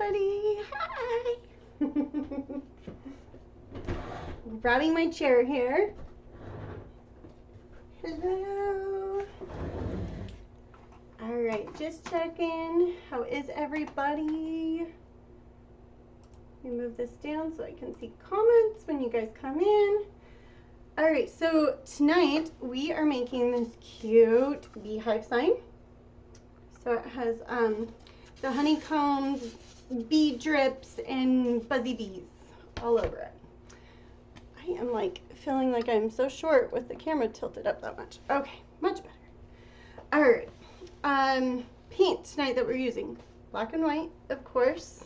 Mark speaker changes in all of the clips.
Speaker 1: everybody. Hi. Grabbing my chair here. Hello. All right, just checking. How is everybody? Let me move this down so I can see comments when you guys come in. All right, so tonight we are making this cute beehive sign. So it has the honeycombs, bee drips, and buzzy bees all over it. I am like feeling like I'm so short with the camera tilted up that much. Okay, much better. All right, paint tonight that we're using. Black and white, of course.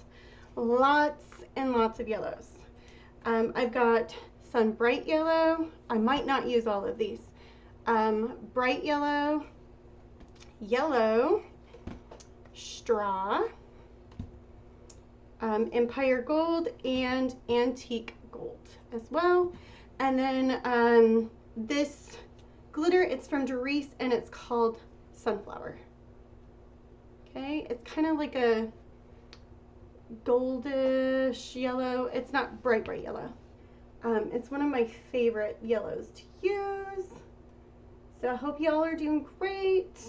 Speaker 1: Lots and lots of yellows. I've got some bright yellow. I might not use all of these. Bright yellow, yellow, straw, Empire Gold, and Antique Gold as well. And then this glitter, it's from Doris, and it's called Sunflower. Okay, it's kind of like a goldish yellow. It's not bright yellow. It's one of my favorite yellows to use. So I hope y'all are doing great.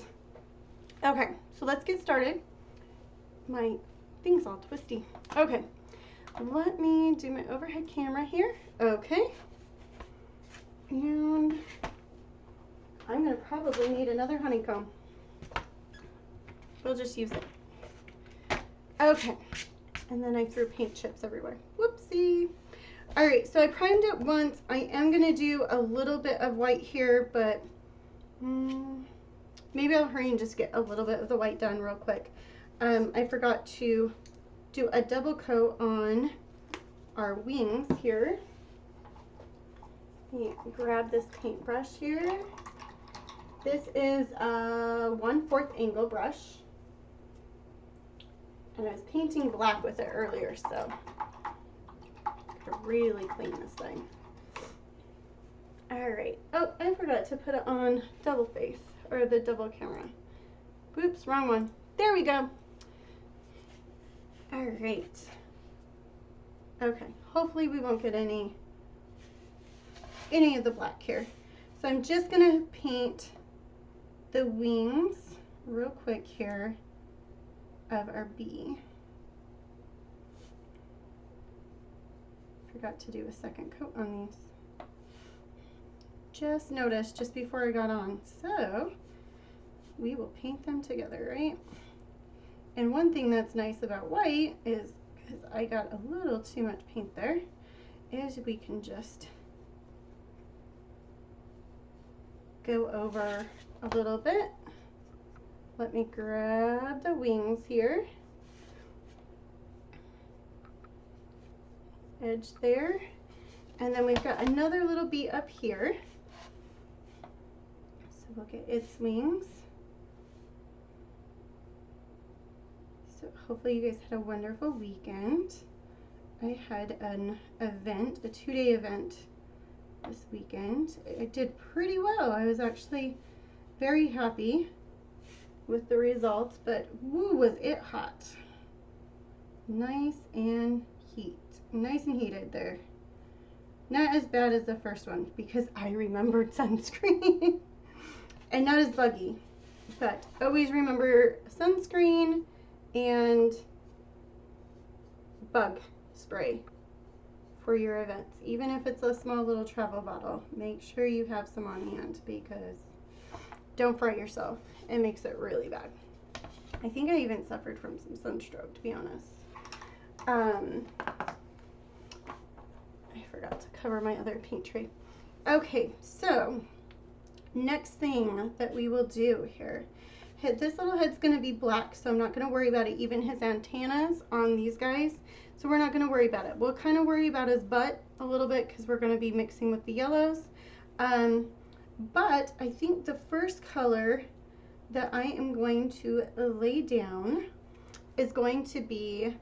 Speaker 1: Okay, so let's get started. My thing's all twisty. Okay, let me do my overhead camera here. Okay, and I'm gonna probably need another honeycomb. We'll just use it. Okay, and then I threw paint chips everywhere. Whoopsie. All right, so I primed it once. I am gonna do a little bit of white here, but maybe I'll hurry and just get a little bit of the white done real quick. I forgot to do a double coat on our wings here. Let me grab this paintbrush here. This is a 1/4 angle brush. And I was painting black with it earlier, so I could really clean this thing. All right. Oh, I forgot to put it on double face, or the double camera. Oops, wrong one. There we go. All right. Okay, hopefully we won't get any of the black here. So I'm just gonna paint the wings real quick here of our bee. Forgot to do a second coat on these. Just noticed just before I got on. So we will paint them together, right? And one thing that's nice about white is, because I got a little too much paint there, is we can just go over a little bit. Let me grab the wings here. Edge there. And then we've got another little bee up here. So we'll get its wings. So hopefully you guys had a wonderful weekend. I had an event, a 2-day event this weekend. I did pretty well. I was actually very happy with the results, but woo, was it hot. Nice and heated there. Not as bad as the first one because I remembered sunscreen. And not as buggy, but always remember sunscreen and bug spray for your events. Even if it's a small little travel bottle, make sure you have some on hand because don't fright yourself. It makes it really bad. I think I even suffered from some sunstroke, to be honest. I forgot to cover my other paint tray. Okay, so next thing that we will do here, this little head's going to be black, so I'm not going to worry about it. Even his antennas on these guys, so we're not going to worry about it. We'll kind of worry about his butt a little bit because we're going to be mixing with the yellows. But I think the first color that I am going to lay down is going to be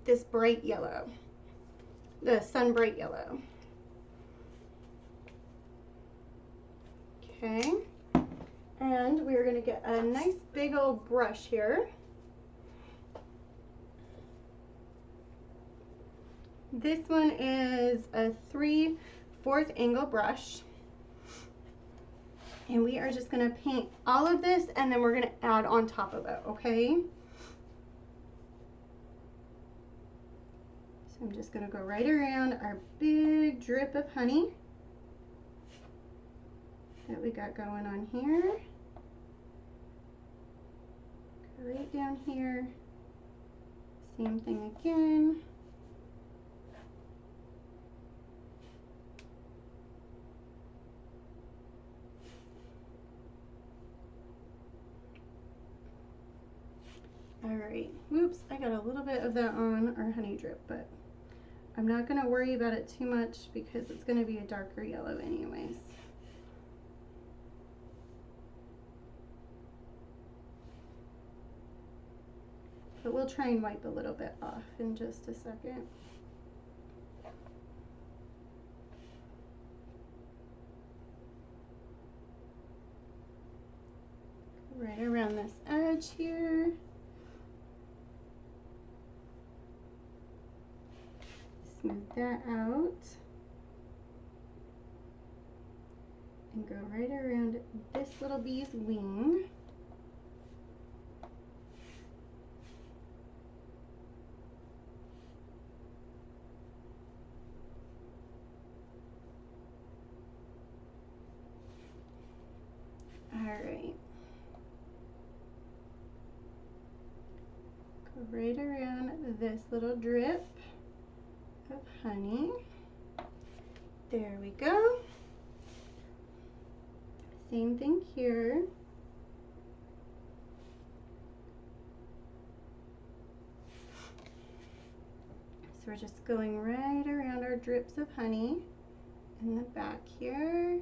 Speaker 1: this bright yellow, the sun bright yellow. Okay, and we're going to get a nice big old brush here. This one is a 3/4 angle brush. And we are just gonna paint all of this and then we're gonna add on top of it, okay? So I'm just gonna go right around our big drip of honey that we got going on here. Go right down here. Same thing again. All right, whoops, I got a little bit of that on our honey drip, but I'm not gonna worry about it too much because it's gonna be a darker yellow anyways. But we'll try and wipe a little bit off in just a second. Right around this edge here. Smooth that out. And go right around this little bee's wing. All right. Go right around this little drip of honey. There we go. Same thing here. So we're just going right around our drips of honey in the back here.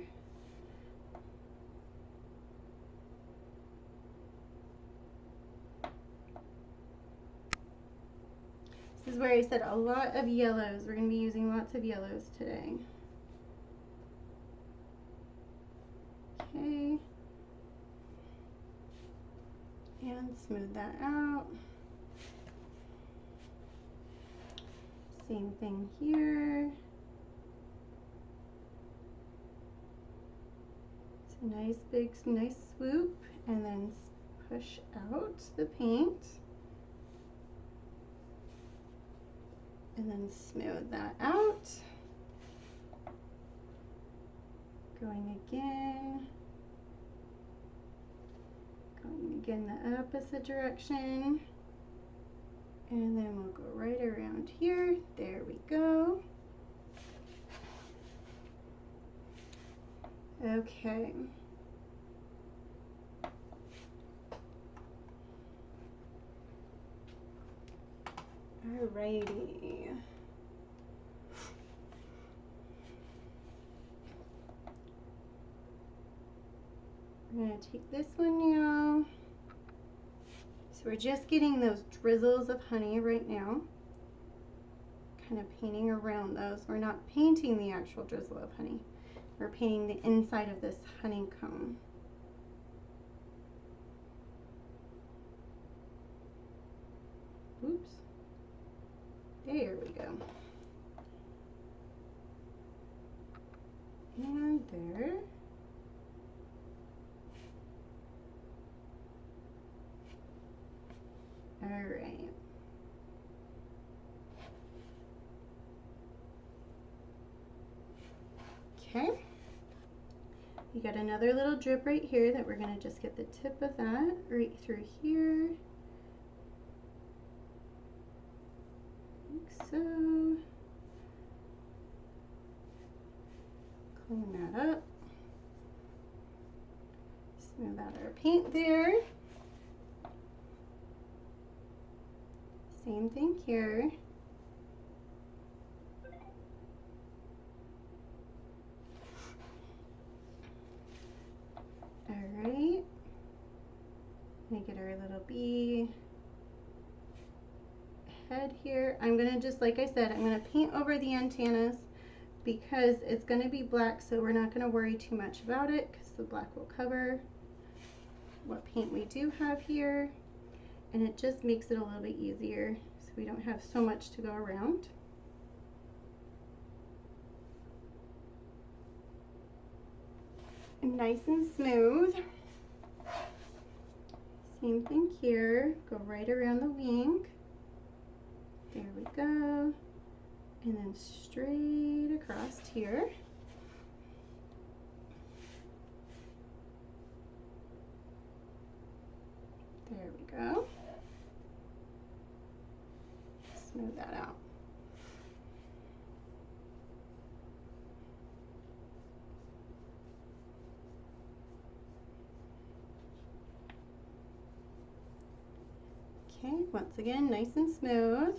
Speaker 1: This is where I said a lot of yellows. We're going to be using lots of yellows today. Okay. And smooth that out. Same thing here. It's a nice big, nice swoop, and then push out the paint. And then smooth that out. Going again. Going again the opposite direction. And then we'll go right around here. There we go. Okay. Alrighty. We're gonna take this one now. So we're just getting those drizzles of honey right now. Kind of painting around those. We're not painting the actual drizzle of honey. We're painting the inside of this honeycomb. Oops. There we go. And there. All right. Okay. You got another little drip right here that we're going to just get the tip of that right through here. Like so. Clean that up. Smooth out our paint there. Same thing here. Alright. Make it our little bee head here. I'm going to just, like I said, I'm going to paint over the antennas because it's going to be black, so we're not going to worry too much about it because the black will cover what paint we do have here. And it just makes it a little bit easier so we don't have so much to go around. nice and smooth. Same thing here, go right around the wing. There we go. And then straight across here. There we go. Smooth that out. Okay, once again, nice and smooth.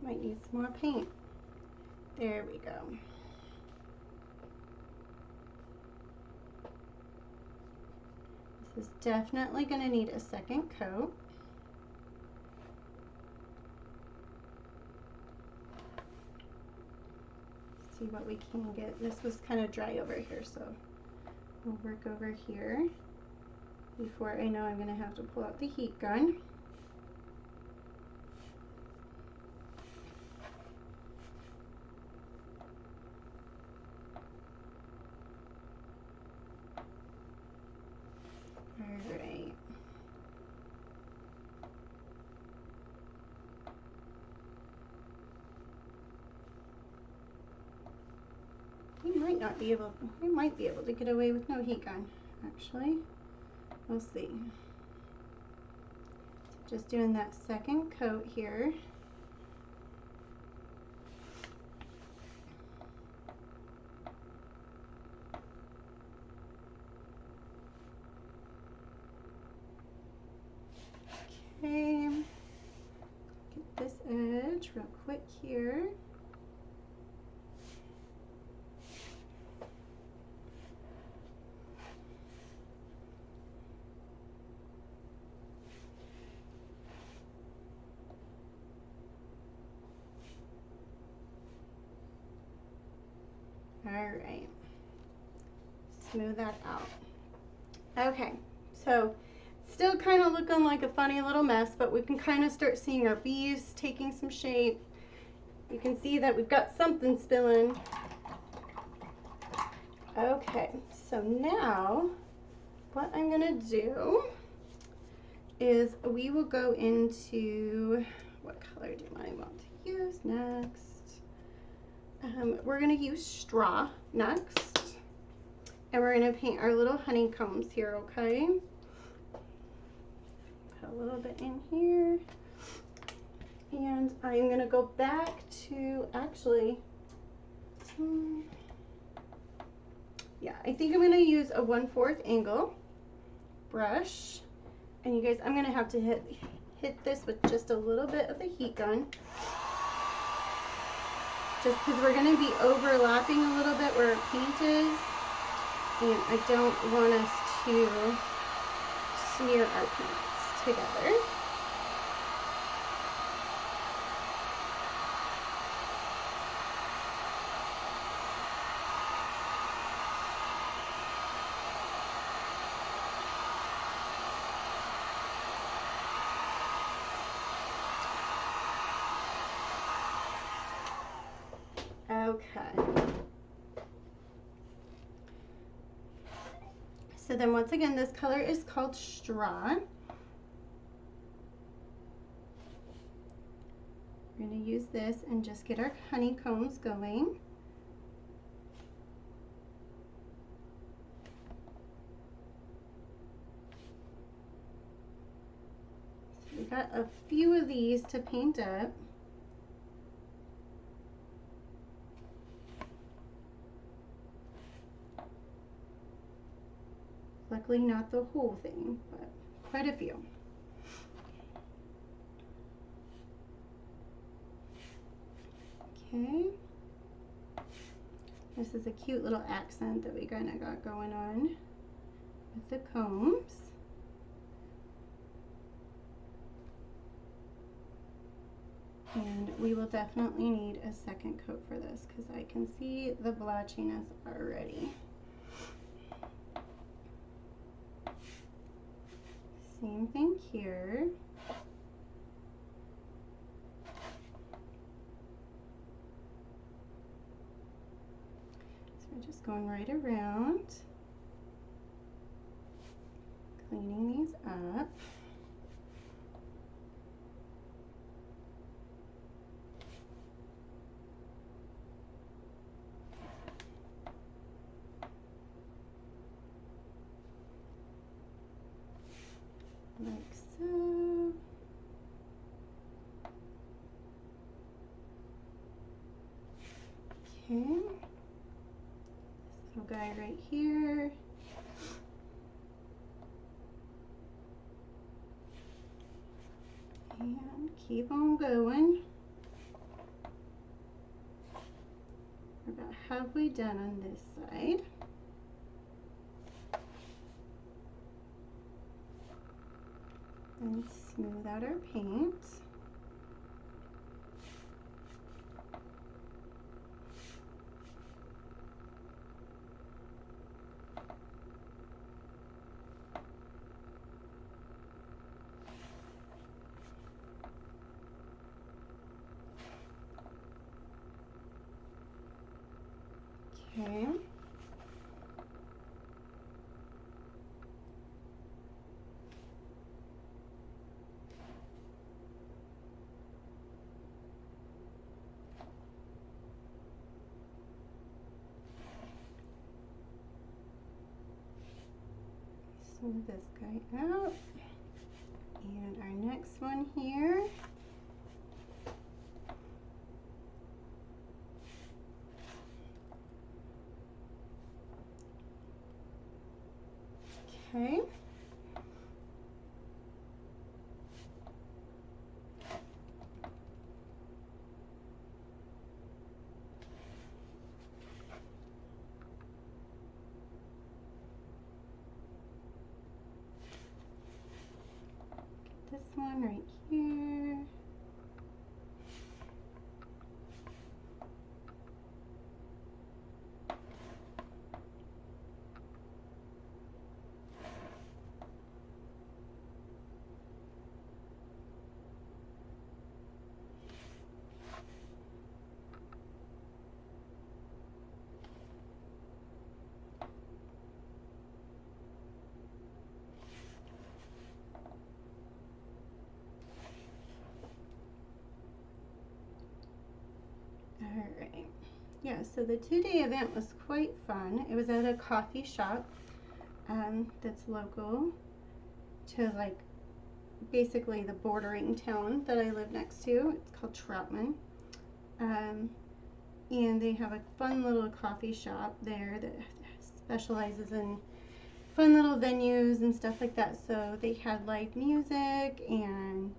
Speaker 1: Might need some more paint. There we go. This is definitely going to need a second coat. See what we can get. This was kind of dry over here, so we'll work over here before I know I'm going to have to pull out the heat gun. All right. We might be able to get away with no heat gun, actually. We'll see. Just doing that second coat here. Okay, get this edge real quick here. All right, smooth that out. Okay, so still kind of looking like a funny little mess, but we can kind of start seeing our bees taking some shape. You can see that we've got something spilling. Okay, so now what I'm gonna do is we will go into, what color do I want to use next? We're gonna use straw next, and we're gonna paint our little honeycombs here, okay? Put a little bit in here, and I'm gonna go back to, actually, yeah, I think I'm gonna use a 1/4 angle brush, and you guys, I'm gonna have to hit this with just a little bit of the heat gun, just because we're going to be overlapping a little bit where our paint is, and I don't want us to smear our paints together. Okay. So then once again, this color is called Straw. We're going to use this and just get our honeycombs going. So we got a few of these to paint up. Luckily not the whole thing, but quite a few. Okay. This is a cute little accent that we kind of got going on with the combs. And we will definitely need a second coat for this because I can see the blotchiness already. Same thing here. So we're just going right around, cleaning these up. Like so. Okay. This little guy right here. And keep on going. We're about halfway done on this side. And smooth out our paint. Okay. Smooth this guy out. And our next one here. Okay. This one right here. Alright, yeah, so the 2-day event was quite fun. It was at a coffee shop that's local to like basically the bordering town that I live next to. It's called Troutman. And they have a fun little coffee shop there that specializes in fun little venues and stuff like that. So they had live music and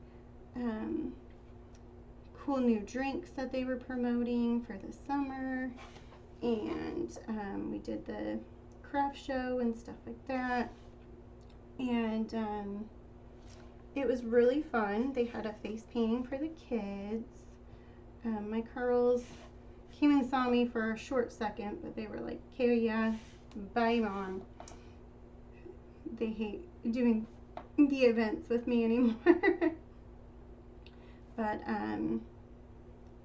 Speaker 1: cool new drinks that they were promoting for the summer, and we did the craft show and stuff like that, and it was really fun. They had a face painting for the kids. My girls came and saw me for a short second, but they were like, okay, yeah, bye mom. They hate doing the events with me anymore. But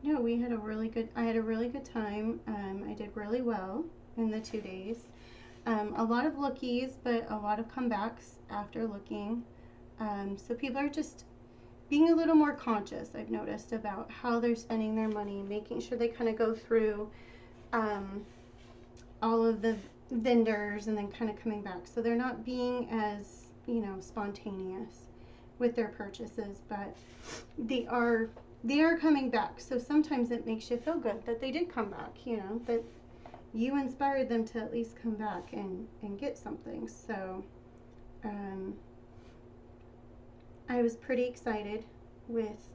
Speaker 1: no, we had a really good, I had a really good time. I did really well in the 2 days. A lot of lookies, but a lot of comebacks after looking. So people are just being a little more conscious, I've noticed, about how they're spending their money, making sure they kind of go through all of the vendors and then kind of coming back. So they're not being as, you know, spontaneous with their purchases, but they are coming back. So sometimes it makes you feel good that they did come back, you know, that you inspired them to at least come back and get something. So I was pretty excited with,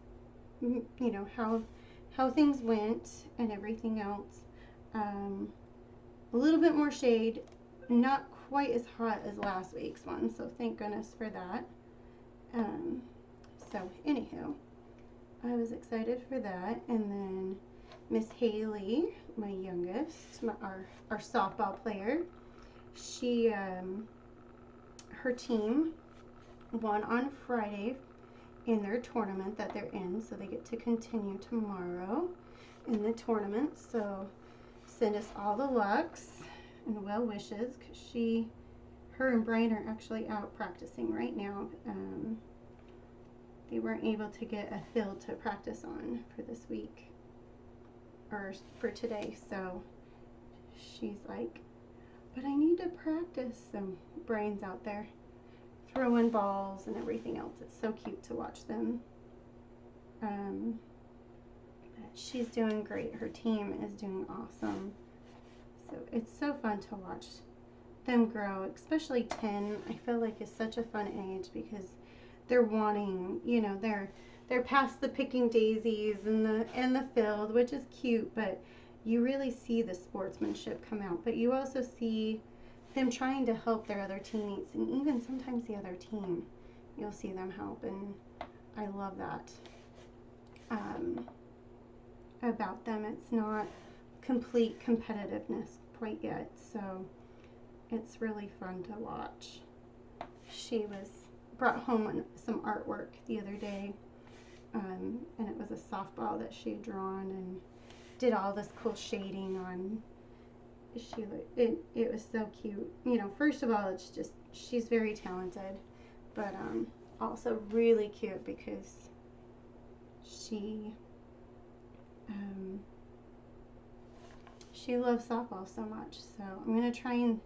Speaker 1: you know, how things went and everything else. A little bit more shade, not quite as hot as last week's one, so thank goodness for that. So anywho, I was excited for that. And then Miss Haley, my youngest, our softball player, she her team one on Friday in their tournament that they're in, so they get to continue tomorrow in the tournament. So send us all the lucks and well wishes, because her and Brian are actually out practicing right now. They weren't able to get a field to practice on for this week, or for today, so she's like, but I need to practice. So Brian's out there throwing balls and everything else. It's so cute to watch them. She's doing great. Her team is doing awesome. So it's so fun to watch them grow, especially 10. I feel like it's such a fun age because they're wanting, you know, they're past the picking daisies and the field, which is cute, but you really see the sportsmanship come out. But you also see them trying to help their other teammates, and even sometimes the other team, you'll see them help, and I love that about them. It's not complete competitiveness quite yet, so it's really fun to watch. She brought home some artwork the other day, and it was a softball that she had drawn and did all this cool shading on. It was so cute. You know, first of all, it's just, she's very talented, but also really cute because she loves softball so much. So I'm going to try and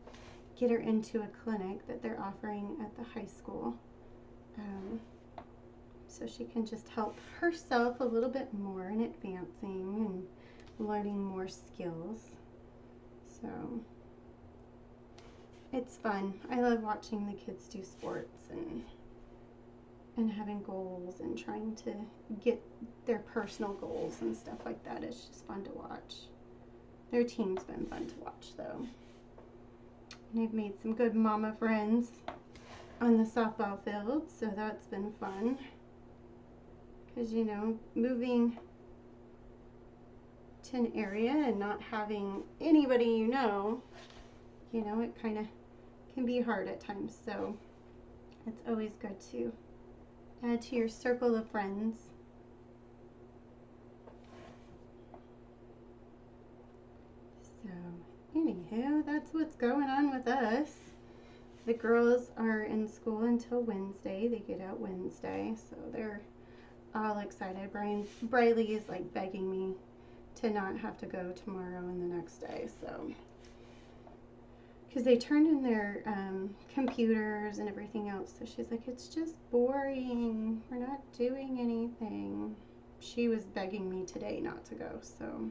Speaker 1: get her into a clinic that they're offering at the high school, so she can just help herself a little bit more in advancing and learning more skills. So it's fun. I love watching the kids do sports and having goals and trying to get their personal goals and stuff like that. It's just fun to watch. Their team's been fun to watch though. And I've made some good mama friends on the softball field, so that's been fun. Because, you know, moving to an area and not having anybody you know, it kind of can be hard at times. So it's always good to add to your circle of friends. So anywho, that's what's going on with us. The girls are in school until Wednesday. They get out Wednesday, so they're all excited. Briley is like begging me to not have to go tomorrow and the next day, so because they turned in their computers and everything else, so she's like, it's just boring, we're not doing anything. She was begging me today not to go, so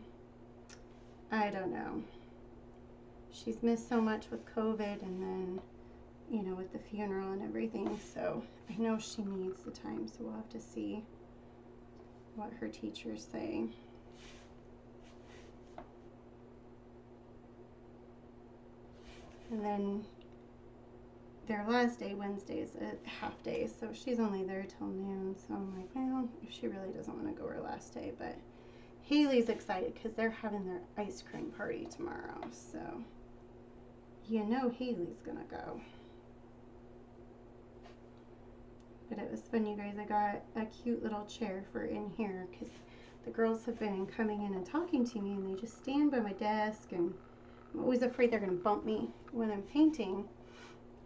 Speaker 1: I don't know. She's missed so much with COVID, and then, you know, with the funeral and everything, so I know she needs the time, so we'll have to see what her teachers say. And then their last day, Wednesday, is a half day, so she's only there till noon, so I'm like, well, if she really doesn't want to go her last day. But Haley's excited because they're having their ice cream party tomorrow, so you know Haley's gonna go. But it was fun, you guys. I got a cute little chair for in here because the girls have been coming in and talking to me, and they just stand by my desk, and I'm always afraid they're going to bump me when I'm painting.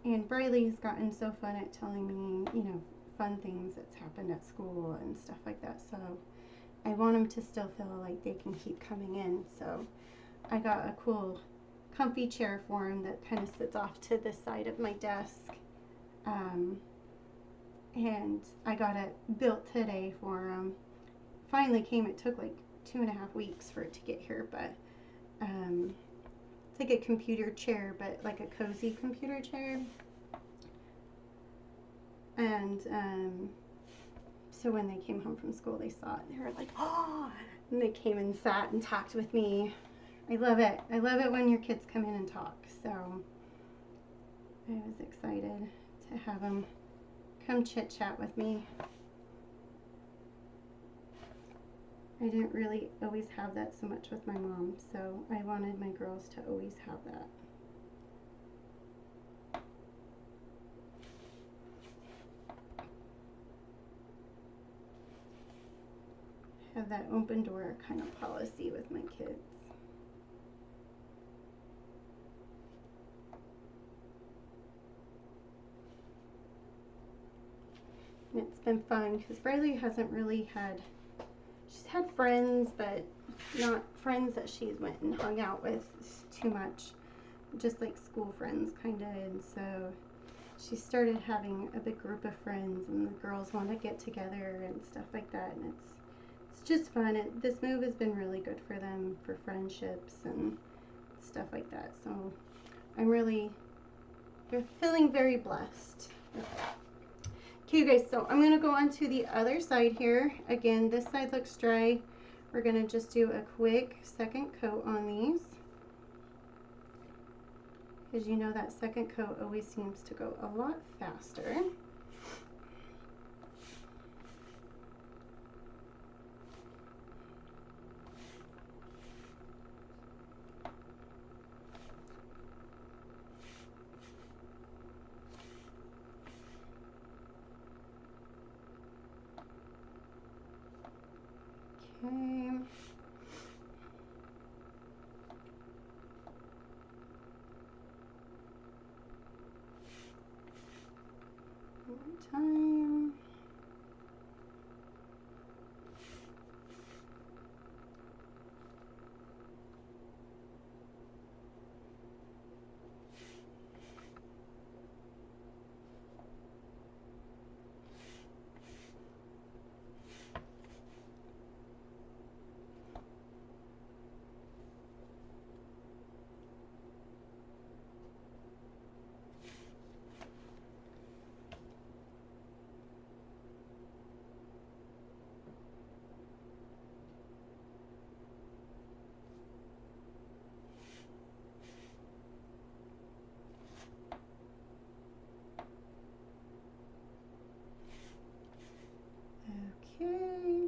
Speaker 1: And Briley's gotten so fun at telling me, you know, fun things that's happened at school and stuff like that. So I want them to still feel like they can keep coming in. So I got a cool comfy chair for them that kind of sits off to the side of my desk. And I got it built today for them. Finally came. It took like 2.5 weeks for it to get here, but it's like a computer chair, but like a cozy computer chair. And so when they came home from school, they saw it, and they were like, oh, and they came and sat and talked with me. I love it. I love it when your kids come in and talk. So I was excited to have them come chit chat with me. I didn't really always have that so much with my mom, so I wanted my girls to always have that. have that open door kind of policy with my kids. And it's been fun because Riley hasn't really had, she's had friends, but not friends that she's went and hung out with too much. Just like school friends kind of, and so she started having a big group of friends, and the girls want to get together and stuff like that, and it's just fun. This move has been really good for them for friendships and stuff like that, so I'm really feeling very blessed with that. Okay, you guys, so I'm going to go on to the other side here. Again, this side looks dry. We're going to just do a quick second coat on these, because you know that second coat always seems to go a lot faster. Okay. One time. Okay.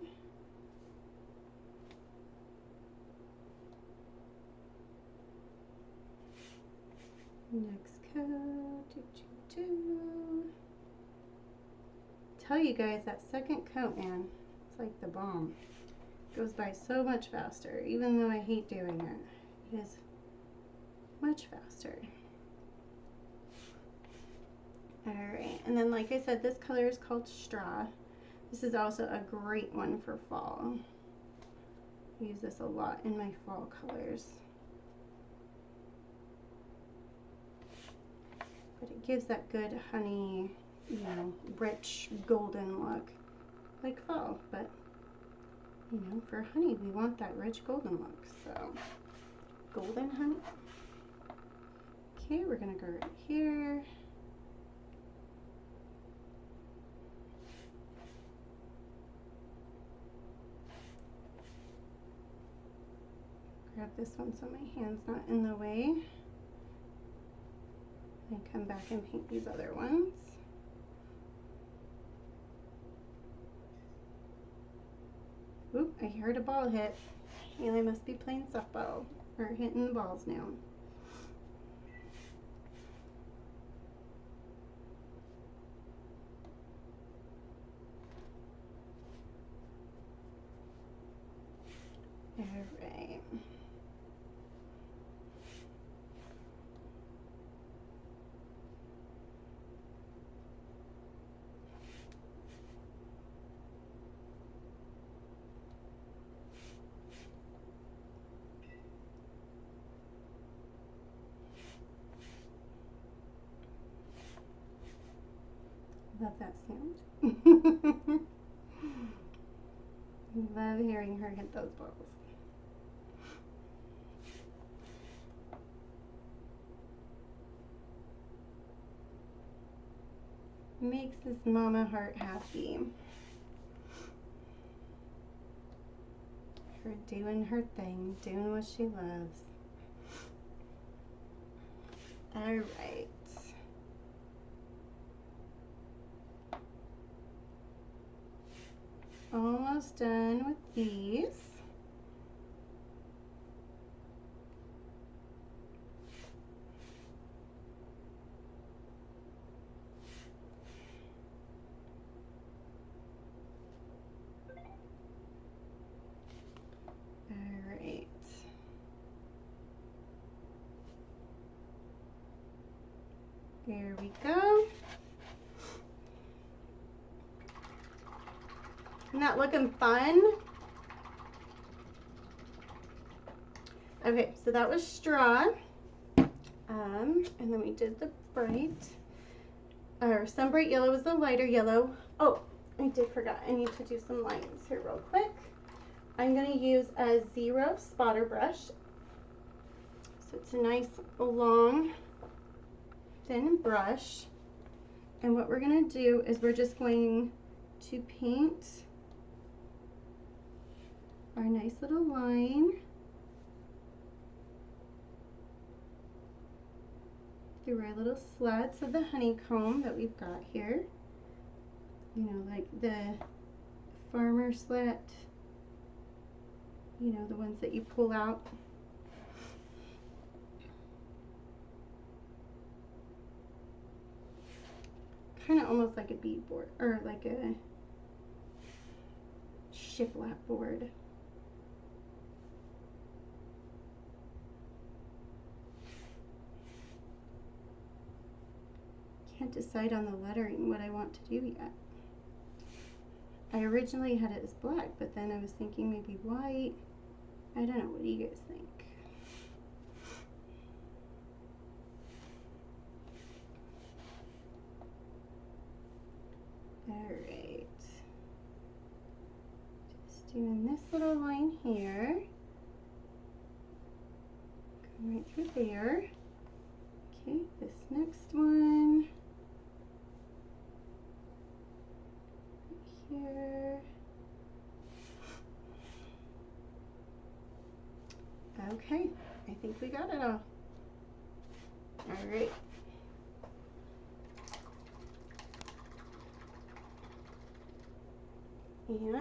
Speaker 1: Next coat. Tell you guys, that second coat, man, it's like the bomb. It goes by so much faster, even though I hate doing it. It is much faster. Alright, and then like I said, this color is called Straw. This is also a great one for fall. I use this a lot in my fall colors. But it gives that good honey, you know, rich golden look, like fall. But, you know, for honey, we want that rich golden look. So, golden honey. Okay, we're going to go right here. Grab this one so my hand's not in the way. And come back and paint these other ones. Oop, I heard a ball hit. Haley must be playing softball or hitting the balls now. All right. Love that sound. Love hearing her hit those balls. Makes this mama heart happy. Her doing her thing, doing what she loves. All right. Almost done with these. There we go. Isn't that looking fun? Okay, so that was straw. And then we did the bright, or some bright yellow was the lighter yellow. Oh, I did forget. I need to do some lines here real quick. I'm going to use a 0 spotter brush. So it's a nice long, thin brush. And what we're going to do is we're just going to paint our nice little line through our little slats of the honeycomb that we've got here. You know, like the farmer slat, you know, the ones that you pull out. Kind of almost like a bead board, or like a shiplap board. Can't decide on the lettering what I want to do yet. I originally had it as black, but then I was thinking maybe white. I don't know, what do you guys think? Alright. Just doing this little line here. Go right through there. Okay, this next one. Here. Okay, I think we got it all. All right. And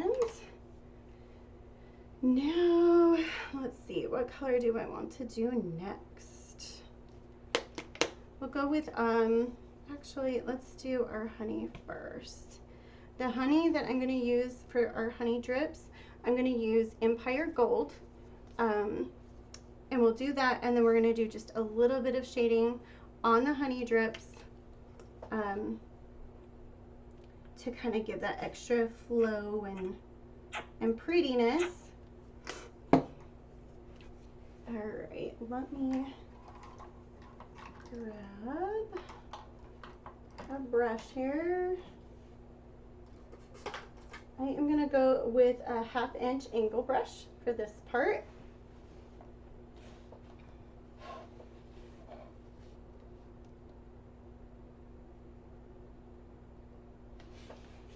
Speaker 1: now, let's see, what color do I want to do next? We'll go with, actually, let's do our honey first. The honey that I'm going to use for our honey drips, I'm going to use Empire Gold. And we'll do that, and then we're going to do just a little bit of shading on the honey drips to kind of give that extra flow and prettiness. All right, let me grab a brush here. I am going to go with a 1/2 inch angle brush for this part.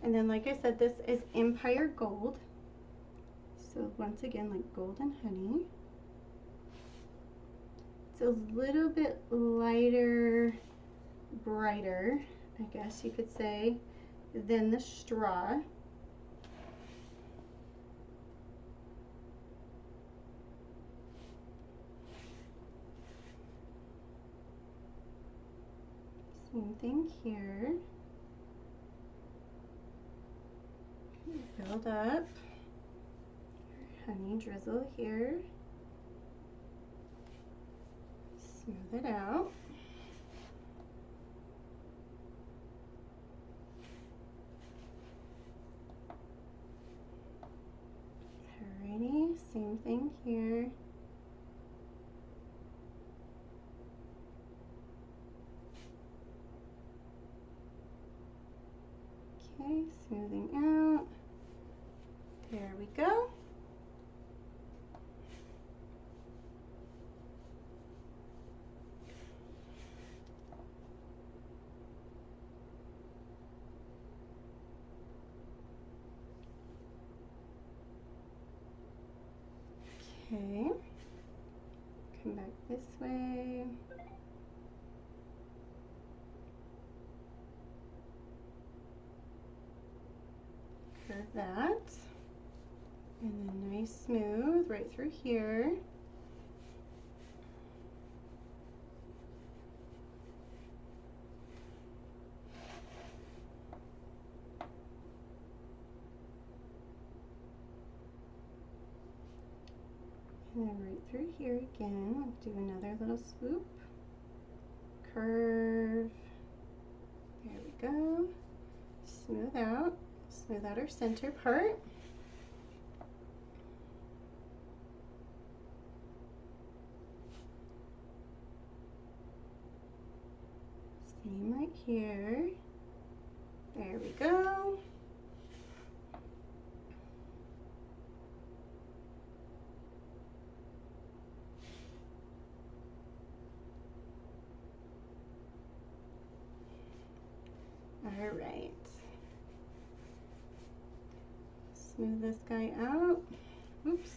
Speaker 1: And then, like I said, this is Empire Gold. So once again, like golden honey. It's a little bit lighter, brighter, I guess you could say, than the straw. Same thing here. Build up your honey drizzle here. Smooth it out. Alrighty, same thing here. Okay, smoothing out. There we go. Okay, come back this way. Curve that. And then nice smooth right through here. And then right through here again, I'll do another little swoop, curve, There we go. Smooth out our center part. Same right here. There we go. All right. Smooth this guy out. Oops.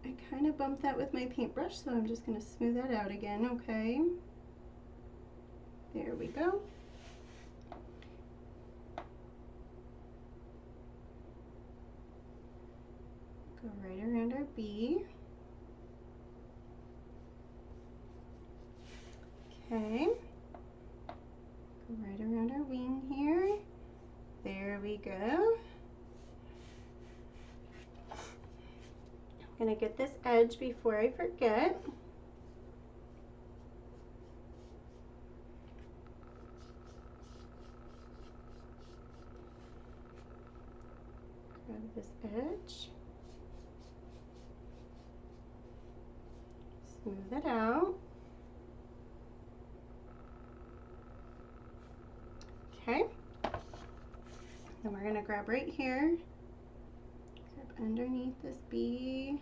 Speaker 1: I kind of bumped that with my paintbrush, so I'm just going to smooth that out again, okay? There we go. Go right around our bee. Okay. Go right around our wing here. There we go. I'm gonna get this edge before I forget. Grab this edge. Smooth it out. Okay. Then we're gonna grab right here. Grab underneath this bee.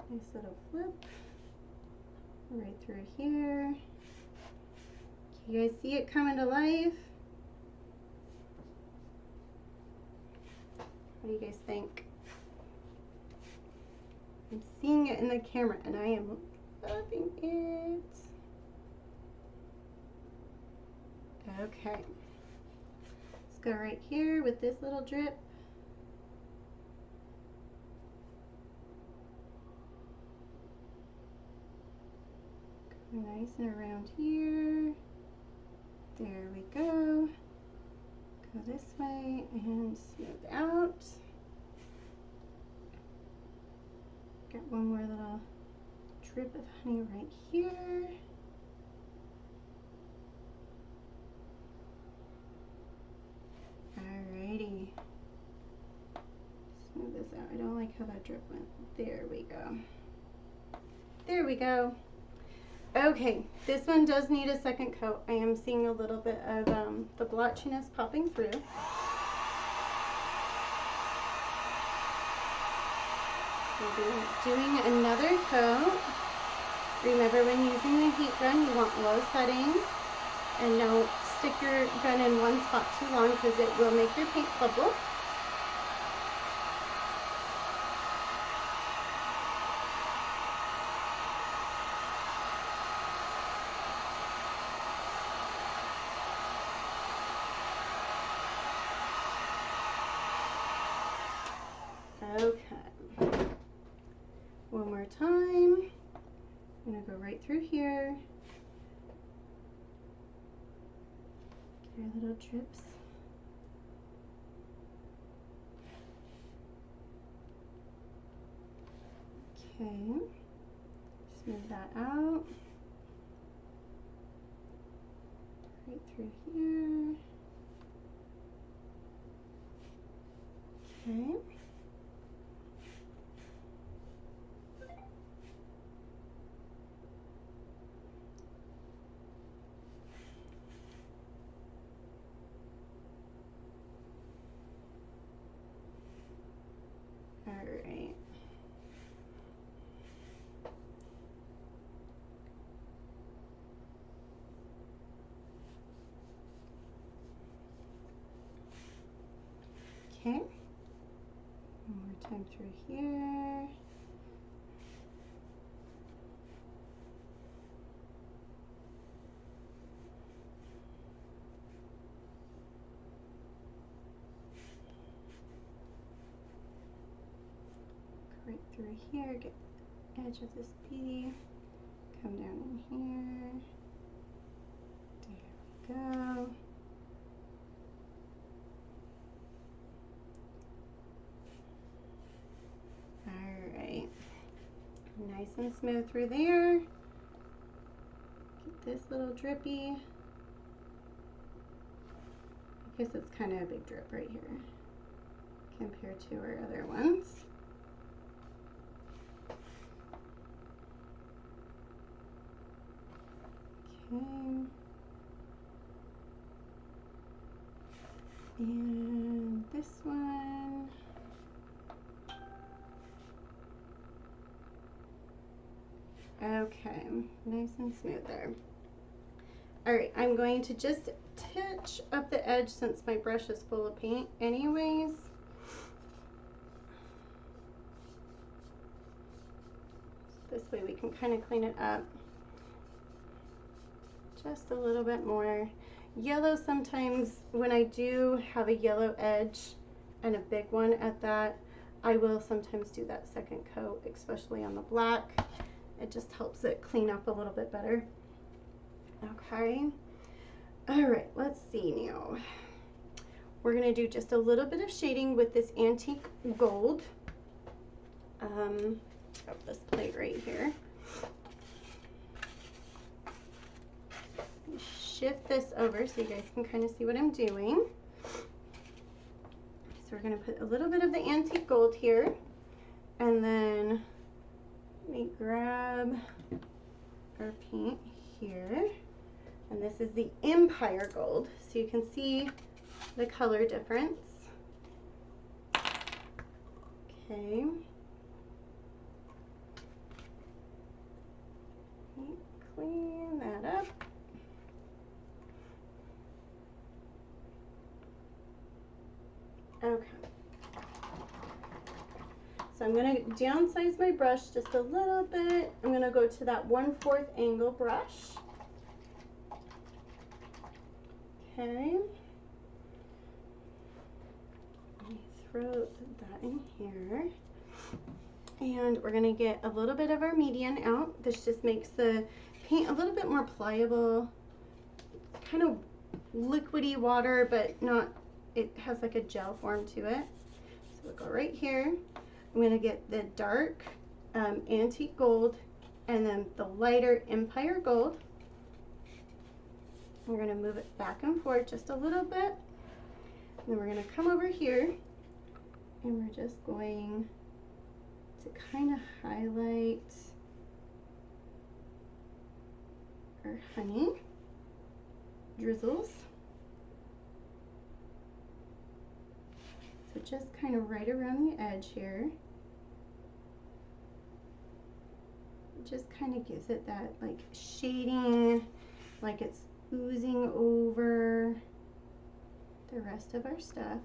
Speaker 1: Nice little flip. Right through here. Can you guys see it coming to life? What do you guys think? I'm seeing it in the camera and I am loving it. Okay. Let's go right here with this little drip. Go nice and around here. There we go. Go this way and smooth out. Got one more little drip of honey right here. Alrighty. Smooth this out. I don't like how that drip went. There we go. There we go. Okay, this one does need a second coat. I am seeing a little bit of the blotchiness popping through. We'll be doing another coat. Remember, when using the heat gun, you want low setting, and don't stick your gun in one spot too long because it will make your paint bubble. Okay, one more time. I'm going to go right through here. Get our little drips. Okay, smooth that out. Right through here. Okay. All right. Okay. One more time through here. Right through here, get the edge of this bee, come down in here, there we go. All right, nice and smooth through there. Get this little drippy. I guess it's kind of a big drip right here compared to our other ones. Okay. And this one. Okay, nice and smooth there. All right, I'm going to just touch up the edge since my brush is full of paint anyways. This way we can kind of clean it up just a little bit more. Yellow, sometimes when I do have a yellow edge and a big one at that, I will sometimes do that second coat, especially on the black. It just helps it clean up a little bit better. Okay. All right, let's see now. We're gonna do just a little bit of shading with this antique gold. Got this plate right here. Shift this over so you guys can kind of see what I'm doing. So we're gonna put a little bit of the antique gold here, and then let me grab our paint here. And this is the Empire Gold, so you can see the color difference. Okay. Clean that up. Okay. So I'm going to downsize my brush just a little bit. I'm going to go to that 1/4 angle brush. Okay. Let me throw that in here. And we're going to get a little bit of our median out. This just makes the paint a little bit more pliable. It's kind of liquidy water, but not, it has like a gel form to it. So we'll go right here. I'm going to get the dark antique gold and then the lighter Empire Gold. We're going to move it back and forth just a little bit. And then we're going to come over here and we're just going to kind of highlight our honey drizzles. So just kind of right around the edge here. It just kind of gives it that like shading, like it's oozing over the rest of our stuff.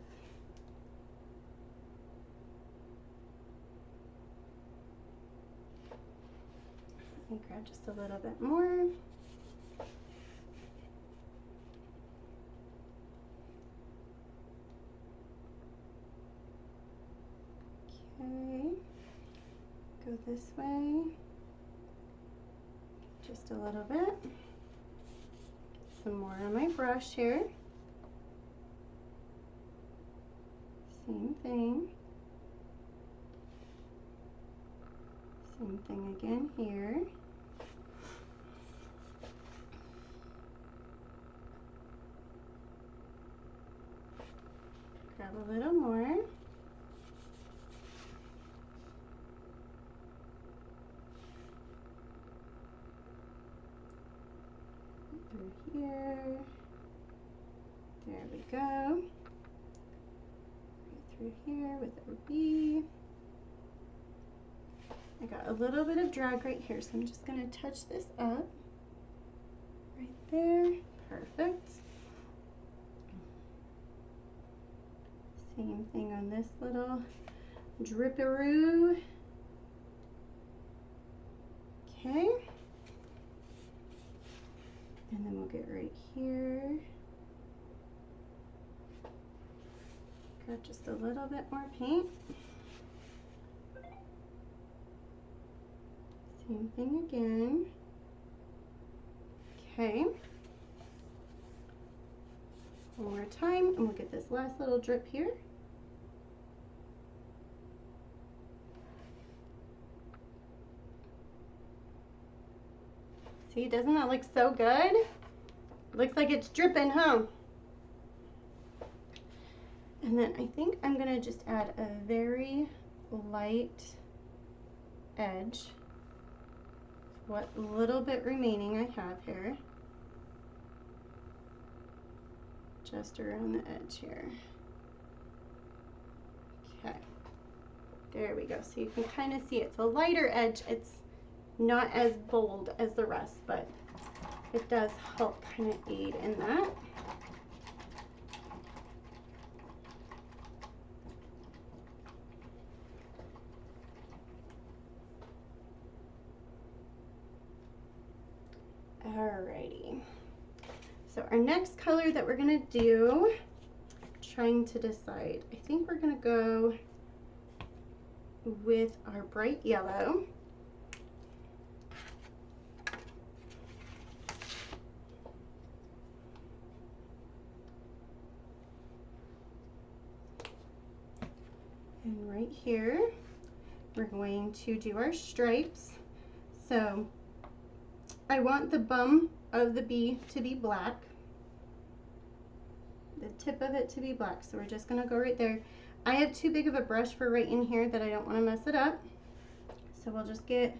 Speaker 1: Let me grab just a little bit more. Okay, go this way, just a little bit. Some more on my brush here. Same thing. Same thing again here. Grab a little more. Through here. There we go. Right through here with our B. I got a little bit of drag right here, so I'm just going to touch this up. Right there. Perfect. Same thing on this little dripperoo. Okay. And then we'll get right here. Got just a little bit more paint. Same thing again. Okay. One more time, and we'll get this last little drip here. See, doesn't that look so good? Looks like it's dripping, huh? And then I think I'm gonna just add a very light edge. What little bit remaining I have here. Just around the edge here. Okay, there we go. So you can kind of see it's a lighter edge. It's not as bold as the rest, but it does help kind of aid in that. Alrighty. So our next color that we're gonna do, trying to decide, I think we're gonna go with our bright yellow. And right here, we're going to do our stripes. So I want the bum of the bee to be black, the tip of it to be black. So we're just gonna go right there. I have too big of a brush for right in here that I don't want to mess it up. So we'll just get,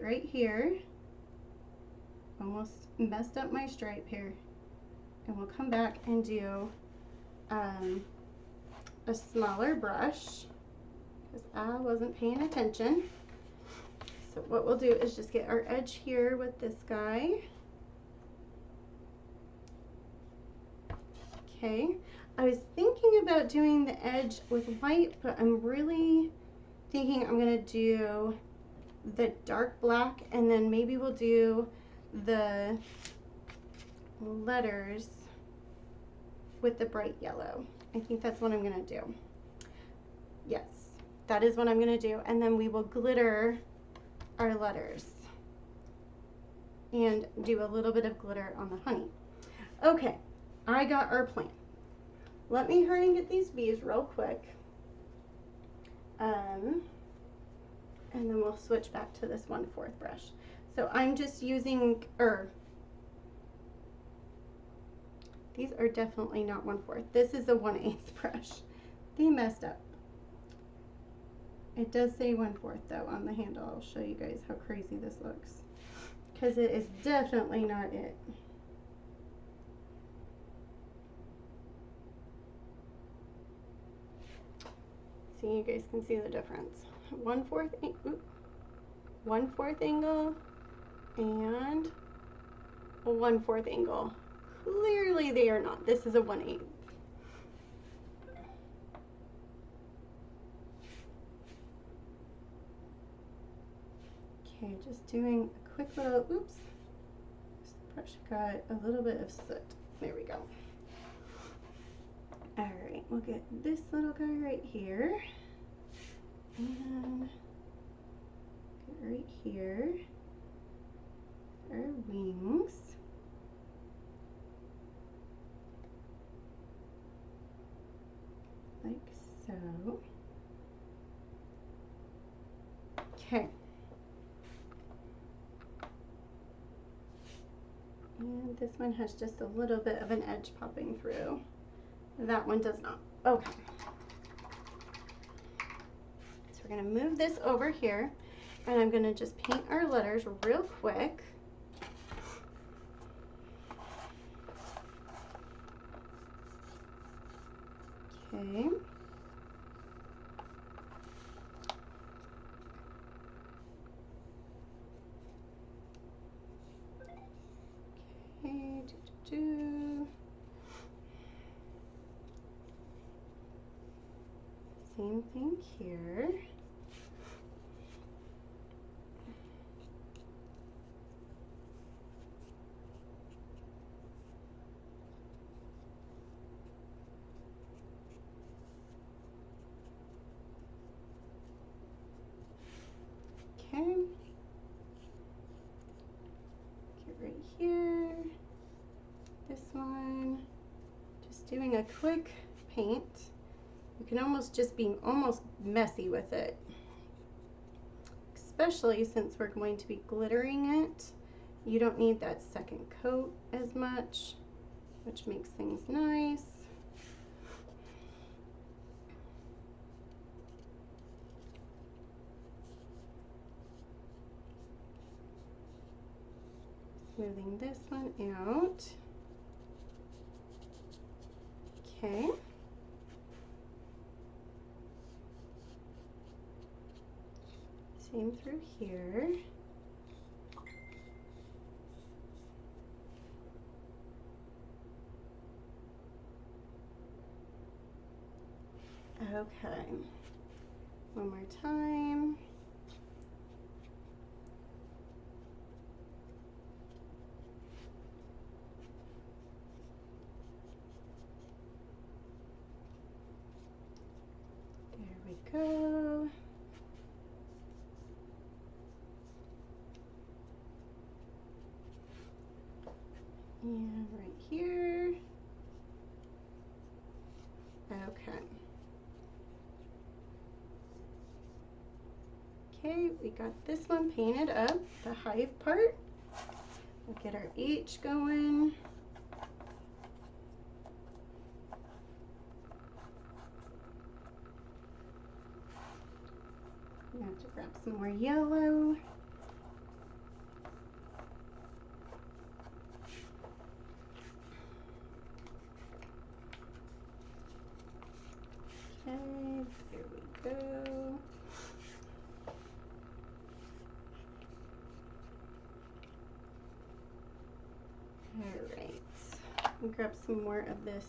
Speaker 1: right here. Almost messed up my stripe here. And we'll come back and do a smaller brush because I wasn't paying attention. So what we'll do is just get our edge here with this guy. Okay, I was thinking about doing the edge with white, but I'm really thinking I'm gonna do the dark black, and then maybe we'll do the letters with the bright yellow. I think that's what I'm gonna do. Yes, that is what I'm gonna do. And then we will glitter our letters and do a little bit of glitter on the honey. Okay, I got our plan. Let me hurry and get these bees real quick. And then we'll switch back to this 1/4 brush. So I'm just using, these are definitely not 1/4. This is a 1/8 brush. They messed up. It does say 1/4 though on the handle. I'll show you guys how crazy this looks, because it is definitely not it. See, you guys can see the difference. 1/4 angle and a 1/4 angle. Clearly they are not. This is a 1/8. Okay, just doing a quick little, oops, this brush got a little bit of soot. There we go. All right, we'll get this little guy right here. And get right here, our wings. Like so. Okay. And this one has just a little bit of an edge popping through. That one does not. Okay. So we're gonna move this over here, and I'm gonna just paint our letters real quick. Okay. Okay, Same thing here. Okay. Get right here. This one. Just doing a quick paint. You can almost just be almost messy with it, especially since we're going to be glittering it. You don't need that second coat as much, which makes things nice. Smoothing this one out. Okay. Same through here. Okay. One more time. There we go. And right here. Okay. Okay, we got this one painted up, the hive part. We'll get our H going. I have to grab some more yellow. Okay, here we go. Alright, grab some more of this.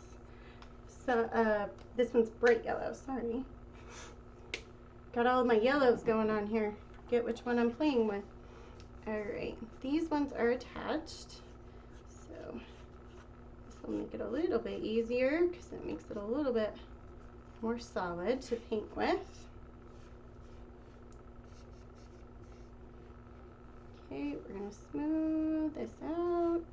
Speaker 1: So, this one's bright yellow, sorry. Got all of my yellows going on here. Forget which one I'm playing with. Alright, these ones are attached. So, this will make it a little bit easier because it makes it a little bit more solid to paint with. Okay, we're going to smooth this out.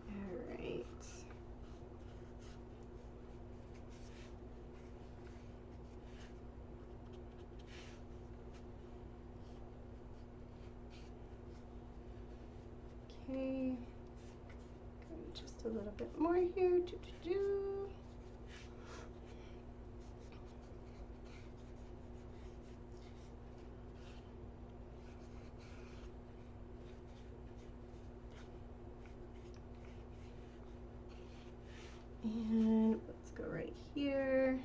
Speaker 1: Alright. Okay, just a little bit more here. And let's go right here.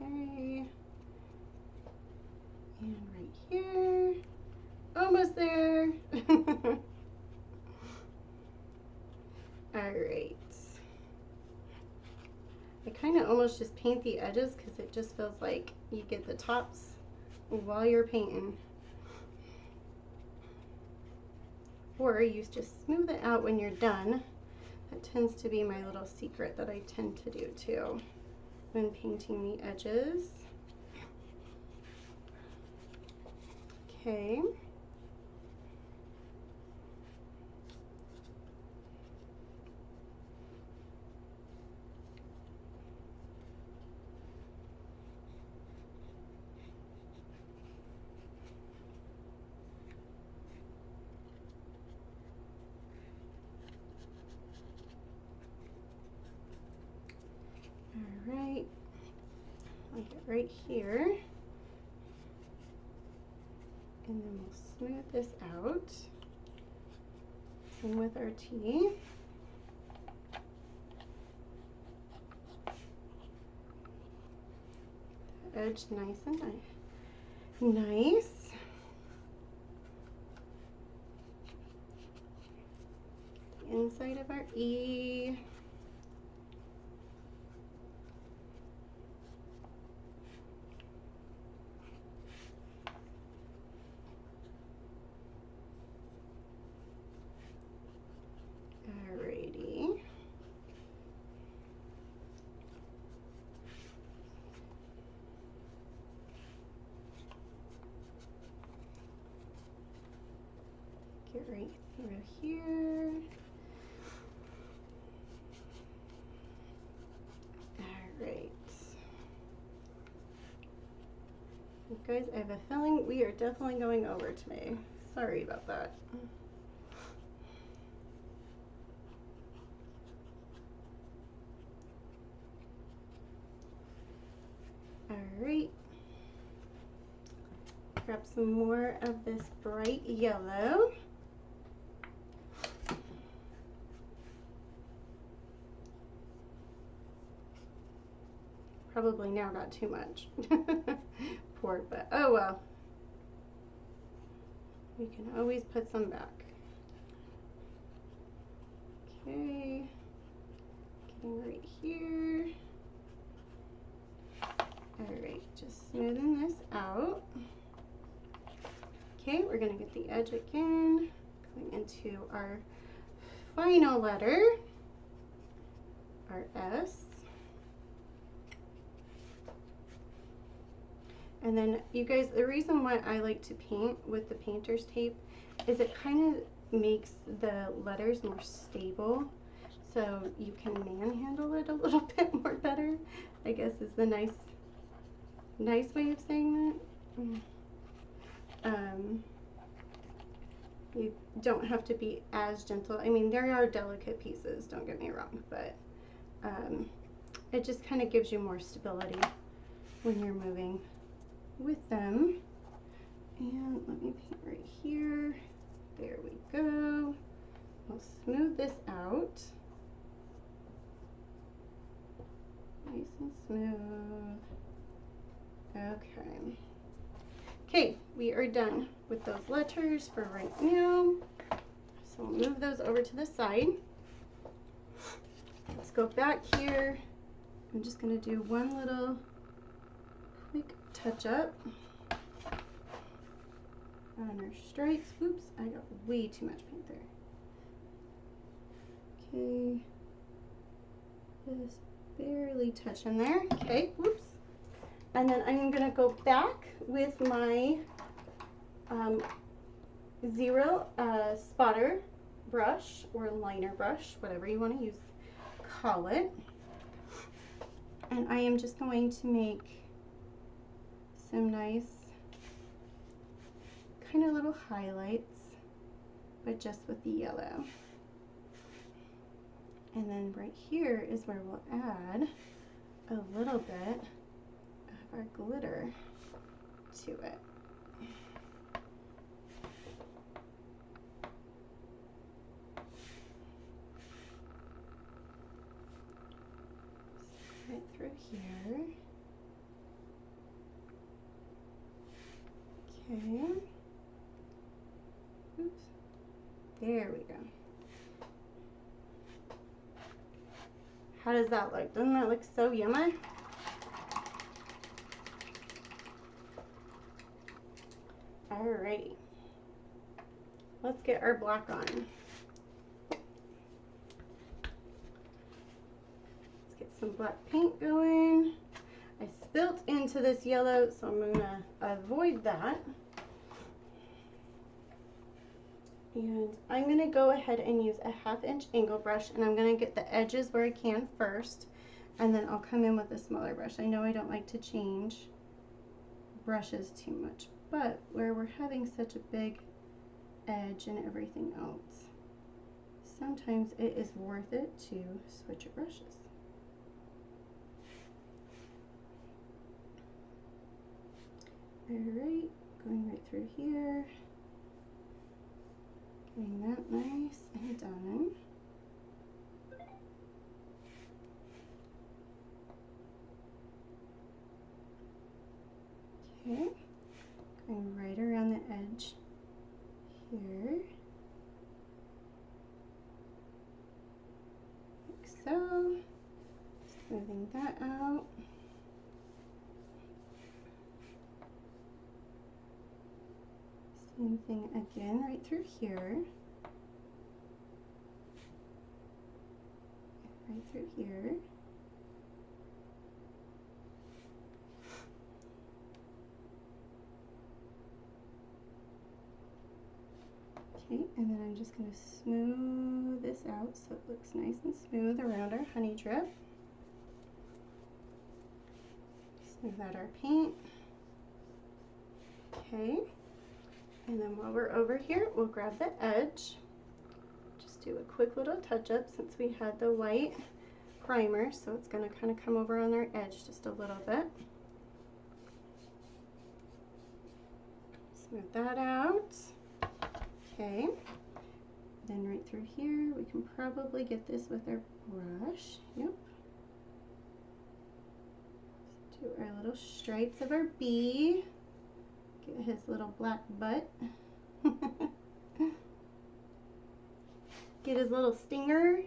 Speaker 1: Okay. And right here. Almost there. Alright. I kind of almost just paint the edges because it just feels like you get the tops while you're painting. Or you just smooth it out when you're done. That tends to be my little secret that I tend to do too when painting the edges. Okay. All right. I'll get right here. And then we'll smooth this out. Same with our T. Edge nice and nice. The inside of our E. get right through here. All right. You guys, I have a feeling we are definitely going over today. Sorry about that. All right. Grab some more of this bright yellow. Probably now got too much. Poor, but oh well. We can always put some back. Okay. Getting right here. All right, just smoothing this out. Okay, we're gonna get the edge again, going into our final letter, our S. And then you guys, the reason why I like to paint with the painter's tape is it kind of makes the letters more stable, so you can manhandle it a little bit more better, I guess is the nice way of saying that. You don't have to be as gentle. I mean, there are delicate pieces, don't get me wrong, but it just kind of gives you more stability when you're moving with them. And let me paint right here. There we go. I'll smooth this out. Nice and smooth. Okay. Okay, we are done with those letters for right now. So we'll move those over to the side. Let's go back here. I'm just going to do one little quick touch up on our stripes. Oops, I got way too much paint there. Okay, just barely touching there. Okay, whoops. And then I'm going to go back with my zero spotter brush or liner brush, whatever you want to use, call it. And I am just going to make some nice kind of little highlights, but just with the yellow. And then right here is where we'll add a little bit of our glitter to it. Right through here. Okay. Oops. There we go. How does that look? Doesn't that look so yummy? Alrighty. Let's get our black on. Let's get some black paint going. I spilt into this yellow, so I'm gonna avoid that. And I'm gonna go ahead and use a 1/2 inch angle brush, and I'm gonna get the edges where I can first, and then I'll come in with a smaller brush. I know I don't like to change brushes too much, but where we're having such a big edge and everything else, sometimes it is worth it to switch your brushes. Alright, going right through here, getting that nice and done. Okay, going right around the edge here, like so, smoothing that out. Same thing again right through here, right through here. Okay, and then I'm just going to smooth this out so it looks nice and smooth around our honey drip. Smooth out our paint. Okay, and then while we're over here, we'll grab the edge. Just do a quick little touch up since we had the white primer, so it's going to kind of come over on our edge just a little bit. Smooth that out. Okay, then right through here, we can probably get this with our brush. Yep. Let's do our little stripes of our bee. Get his little black butt. Get his little stinger.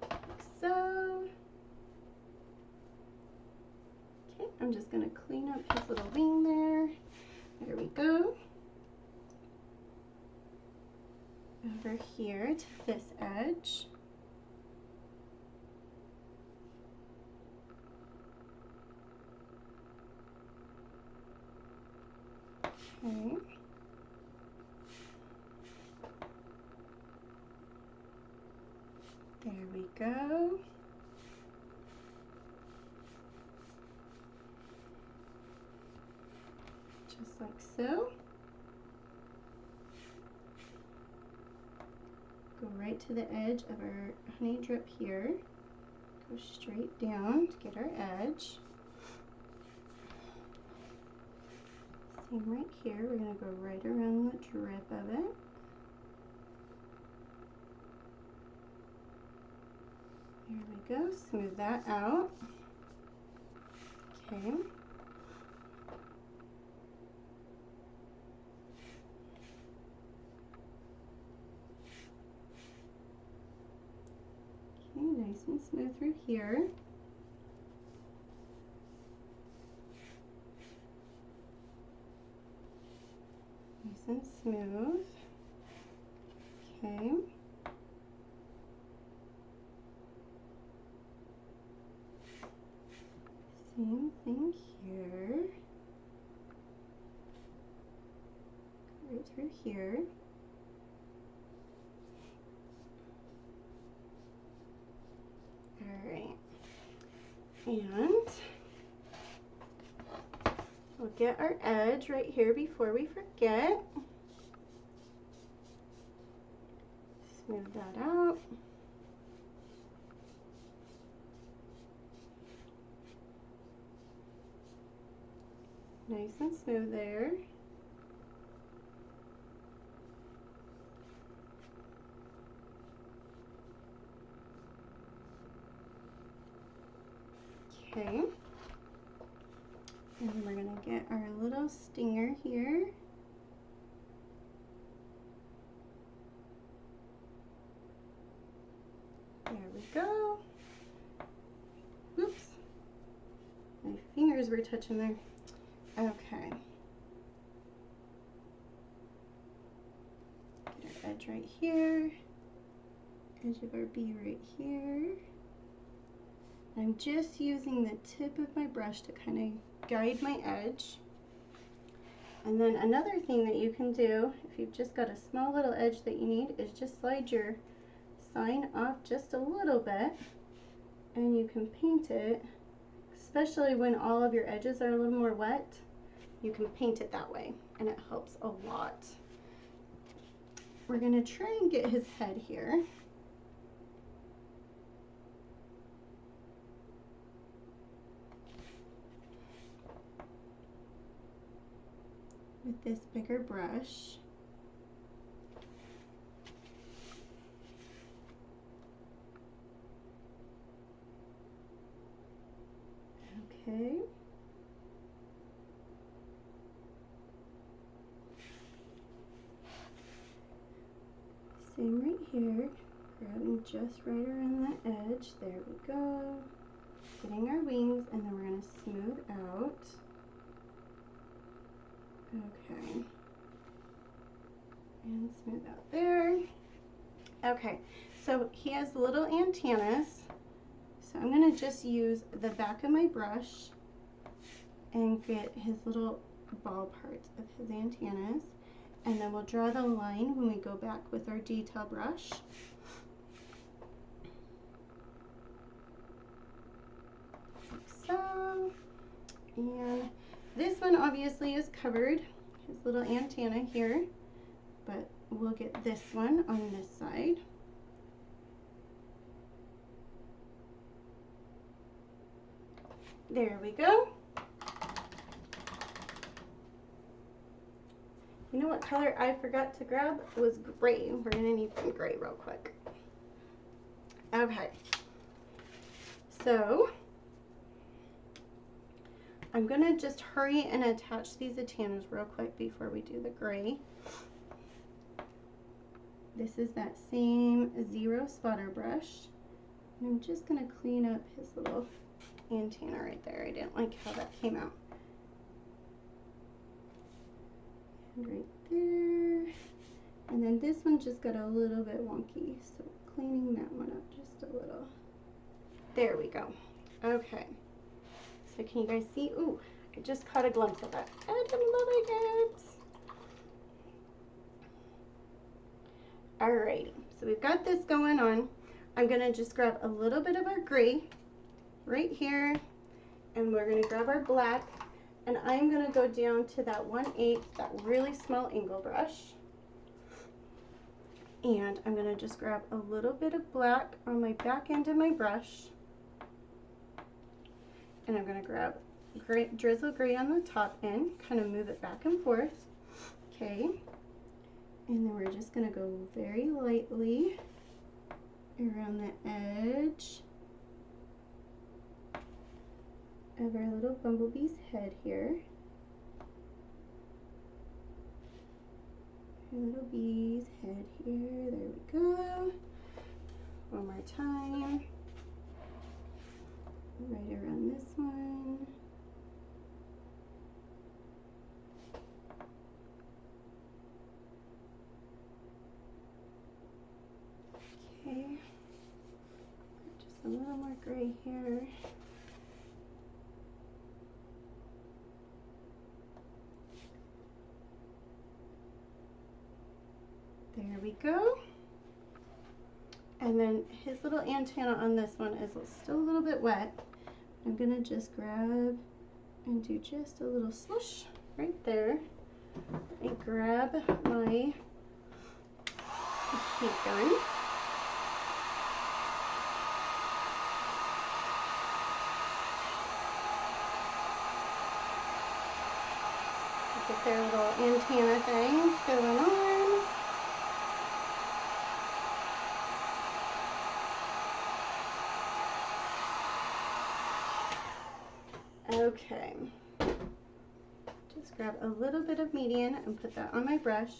Speaker 1: Like so. Okay, I'm just going to clean up his little wing there. There we go. Over here to this edge. Okay. There we go. Just like so. Go right to the edge of our honey drip here. Go straight down to get our edge. Same right here. We're going to go right around the drip of it. There we go. Smooth that out. Okay. Okay, nice and smooth through here. Nice and smooth. Okay. Same thing here. Right through here. All right. And we'll get our edge right here before we forget. Smooth that out. Nice and smooth there. Okay. And we're going to get our little stinger here. There we go. Oops. My fingers were touching there. Okay. Get our edge right here. Edge of our bee right here. I'm just using the tip of my brush to kind of guide my edge. And then another thing that you can do, if you've just got a small little edge that you need, is just slide your sign off just a little bit and you can paint it, especially when all of your edges are a little more wet. You can paint it that way and it helps a lot. We're going to try and get his head here. With this bigger brush. Okay. Same right here. Grabbing just right around that edge. There we go. Getting our wings, and then we're going to smooth out. Okay. And smooth out there. Okay, so he has little antennas. So I'm going to just use the back of my brush and get his little ball parts of his antennas. And then we'll draw the line when we go back with our detail brush. Like so. And this one obviously is covered, his little antenna here, but we'll get this one on this side. There we go. You know what color I forgot to grab? It was gray. We're gonna need some gray real quick. Okay. So I'm gonna just hurry and attach these antennas real quick before we do the gray. This is that same 0 spotter brush. And I'm just gonna clean up his little antenna right there. I didn't like how that came out. And right there. And then this one just got a little bit wonky, so cleaning that one up just a little. There we go. Okay. So can you guys see? Ooh, I just caught a glimpse of it. I'm loving it. Alrighty, so we've got this going on. I'm gonna just grab a little bit of our gray right here, and we're gonna grab our black, and I'm gonna go down to that 1/8, that really small angle brush. And I'm gonna just grab a little bit of black on my back end of my brush. And I'm gonna grab gray, drizzle gray on the top end, kind of move it back and forth. Okay. And then we're just gonna go very lightly around the edge of our little bumblebee's head here. Our little bee's head here. There we go. One more time. Right around this one. Okay. Just a little more gray here. There we go. And then his little antenna on this one is still a little bit wet. I'm gonna just grab and do just a little swoosh right there. And grab my heat gun. Get their little antenna thing going on. Okay, just grab a little bit of median and put that on my brush.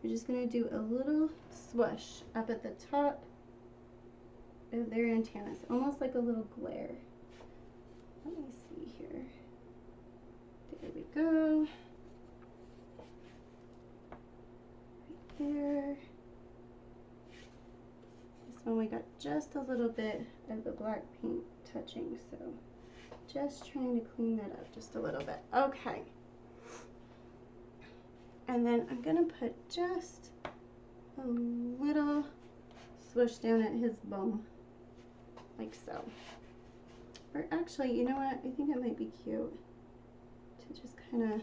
Speaker 1: We're just going to do a little swoosh up at the top of their antennas, almost like a little glare. Let me see here. There we go. Right there. This one we got just a little bit of the black paint touching, so just trying to clean that up just a little bit. Okay. And then I'm going to put just a little swoosh down at his bum, like so. Or actually, you know what? I think it might be cute to just kind of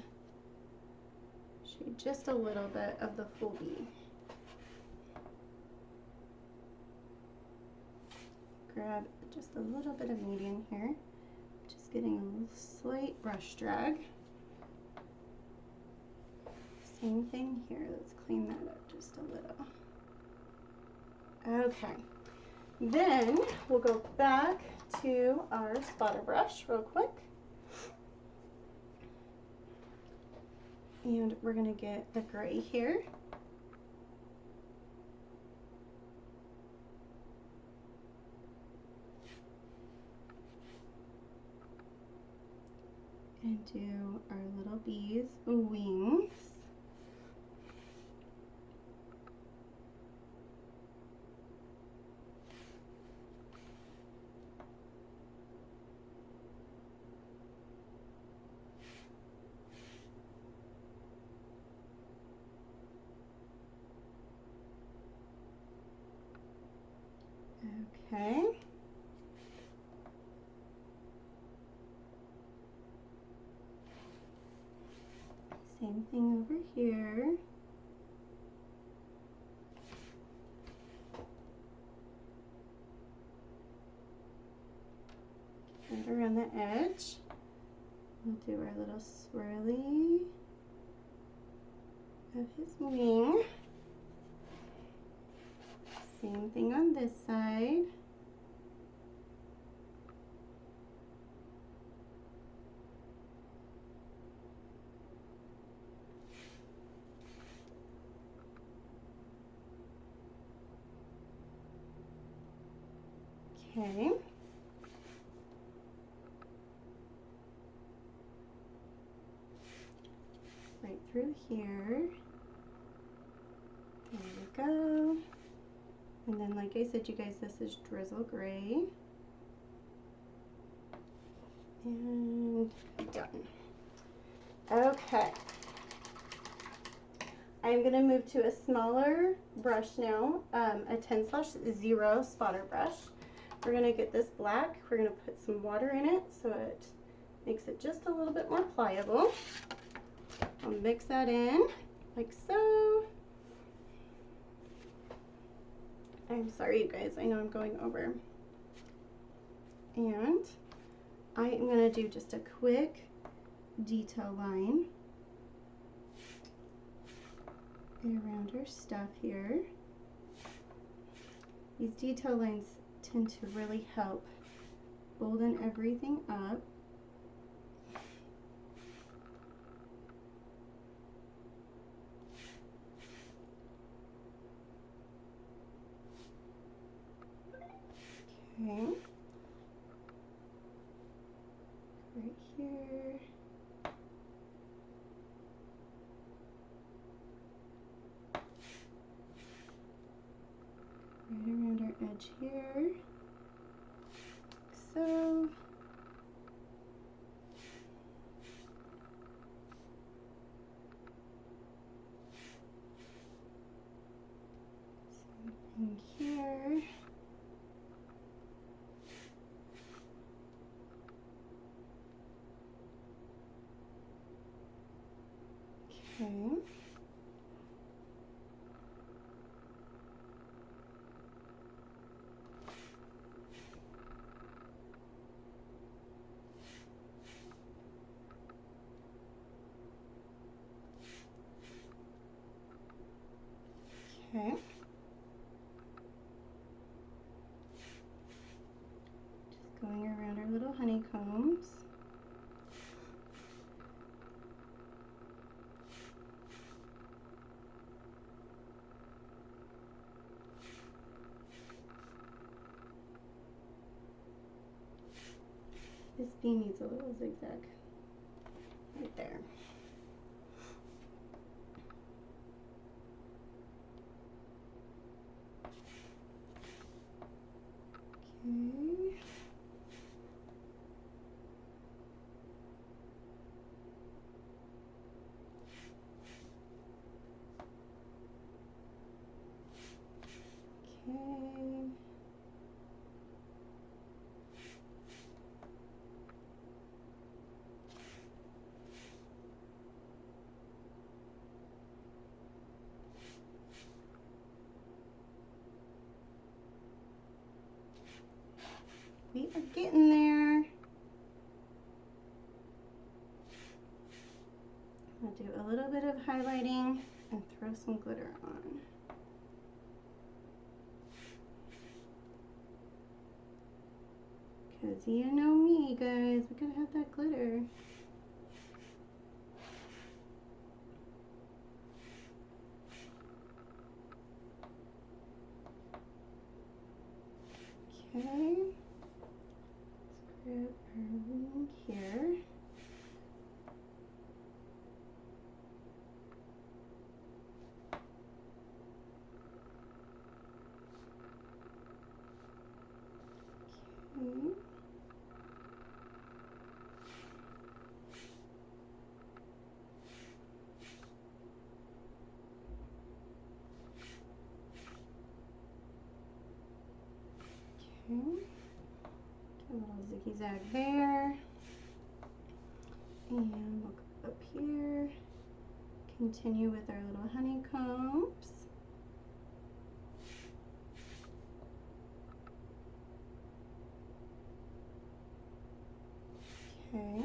Speaker 1: shade just a little bit of the full bee. Grab just a little bit of medium here. Just getting a slight brush drag. Same thing here. Let's clean that up just a little. Okay. Then we'll go back to our spotter brush real quick. And we're going to get the gray here. And do our little bee's wings. Same thing over here. Right around the edge. We'll do our little swirly of his wing. Same thing on this side. Okay. Right through here. There we go. And then, like I said, you guys, this is drizzle gray. And done. Okay. I'm going to move to a smaller brush now, a 10/0 spotter brush. We're going to get this black. We're going to put some water in it so it makes it just a little bit more pliable. I'll mix that in like so. I'm sorry, you guys. I know I'm going over. And I am going to do just a quick detail line around her stuff here. These detail lines tend to really help bolden everything up. Okay. Right here. Right around our edge here. Like so. Same thing here. Okay. Okay. Just going around our little honeycombs. This bee needs a little zigzag right there. Okay. Okay. We are getting there. I'll do a little bit of highlighting and throw some glitter on. Because you know me, guys, we gotta have that glitter. Okay. Let's grab our wing here. Okay. Okay. A little ziggy zag there. And we'll go up here. Continue with our little honeycombs. Okay.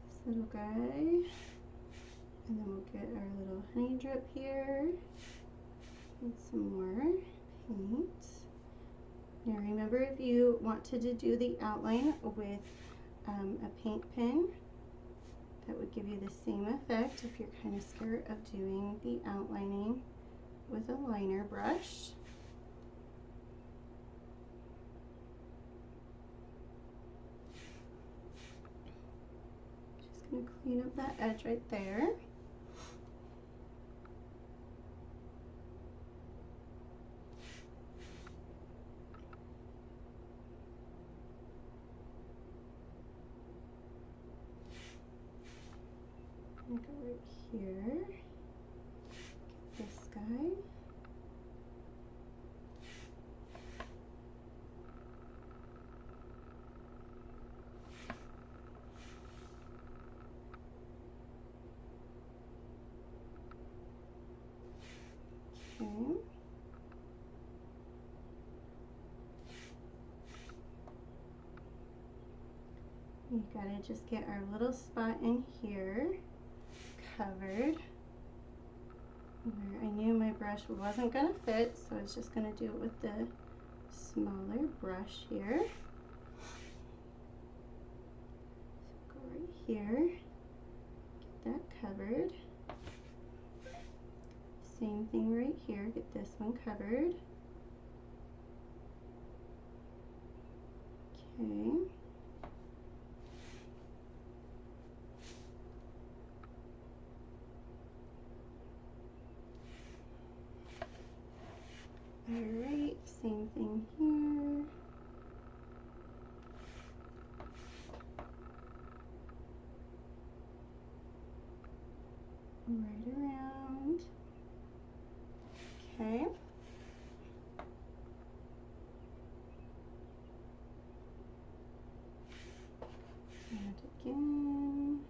Speaker 1: This little guy. And then we'll get our little honey drip here. And some more paint. Now remember, if you wanted to do the outline with a paint pen, that would give you the same effect if you're kind of scared of doing the outlining with a liner brush. Just going to clean up that edge right there. I'm going to go right here. Get this guy. Okay. You gotta just get our little spot in here covered where I knew my brush wasn't gonna fit, so I was just gonna do it with the smaller brush here. So go right here, get that covered. Same thing right here, get this one covered. Okay. Alright, same thing here. Right around. Okay. And again.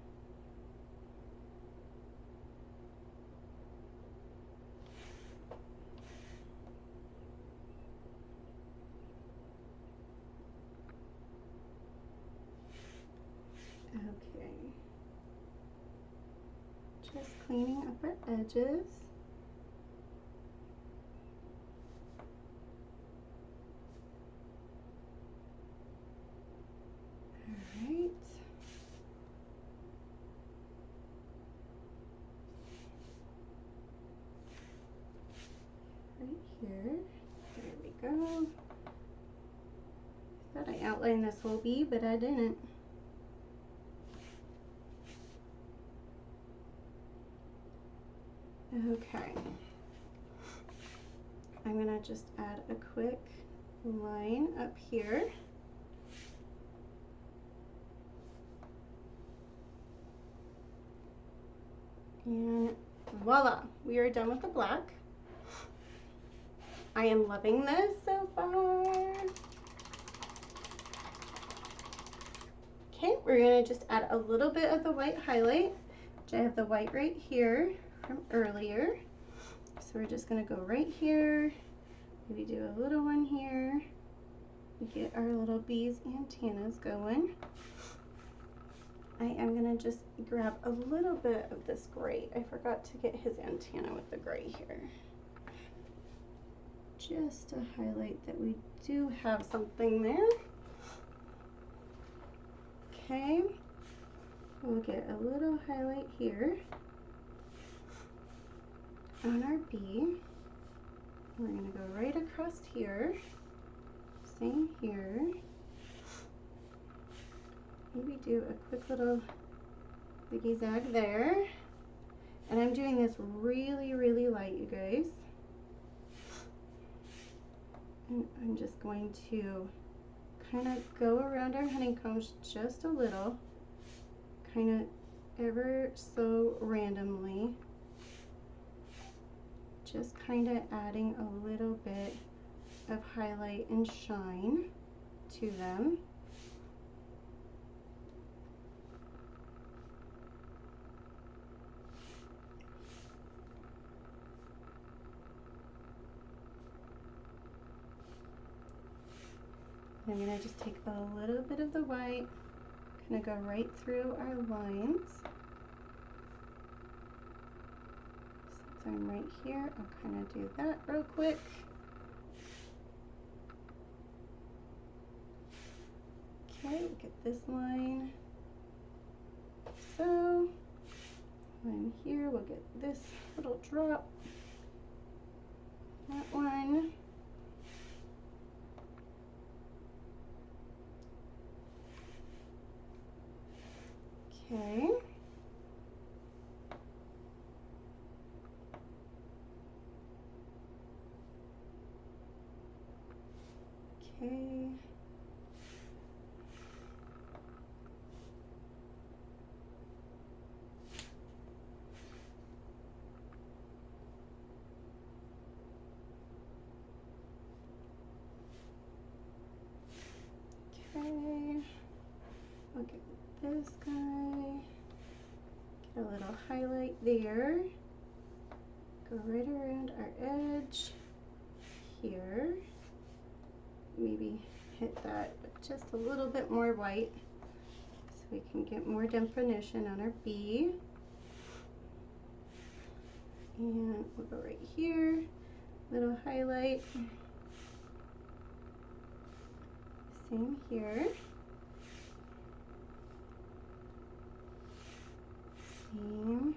Speaker 1: Okay. Just cleaning up our edges. Alright. Right here. There we go. I thought I outlined this whole bee, but I didn't. Okay. I'm gonna just add a quick line up here. And voila, we are done with the black. I am loving this so far. Okay, we're gonna just add a little bit of the white highlight, which I have the white right here from earlier. So we're just gonna go right here, maybe do a little one here, get our little bees antennas going. I am gonna just grab a little bit of this gray. I forgot to get his antenna with the gray here. Just to highlight that we do have something there. Okay, we'll get a little highlight here on our bee. We're gonna go right across here, same here. Maybe do a quick little zigzag there. And I'm doing this really, really light, you guys. And I'm just going to kind of go around our honeycombs just a little, kind of ever so randomly. Just kind of adding a little bit of highlight and shine to them. I'm going to just take a little bit of the white, kind of go right through our lines. So I'm right here, I'll kind of do that real quick. Okay, we'll get this line. So, and here we'll get this little drop. That one. Okay. Okay. Okay. Look at this guy. Get a little highlight there. Go right around our edge here. Maybe hit that with just a little bit more white so we can get more definition on our bee. And we'll go right here, little highlight. Same here. Same.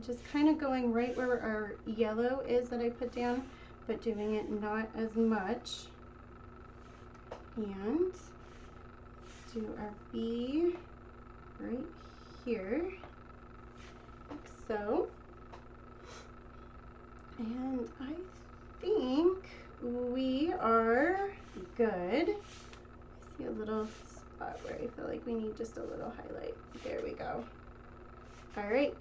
Speaker 1: Just kind of going right where our yellow is that I put down, but doing it not as much. And do our bee right here, like so. And I think we are good. I see a little spot where I feel like we need just a little highlight. There we go. All right.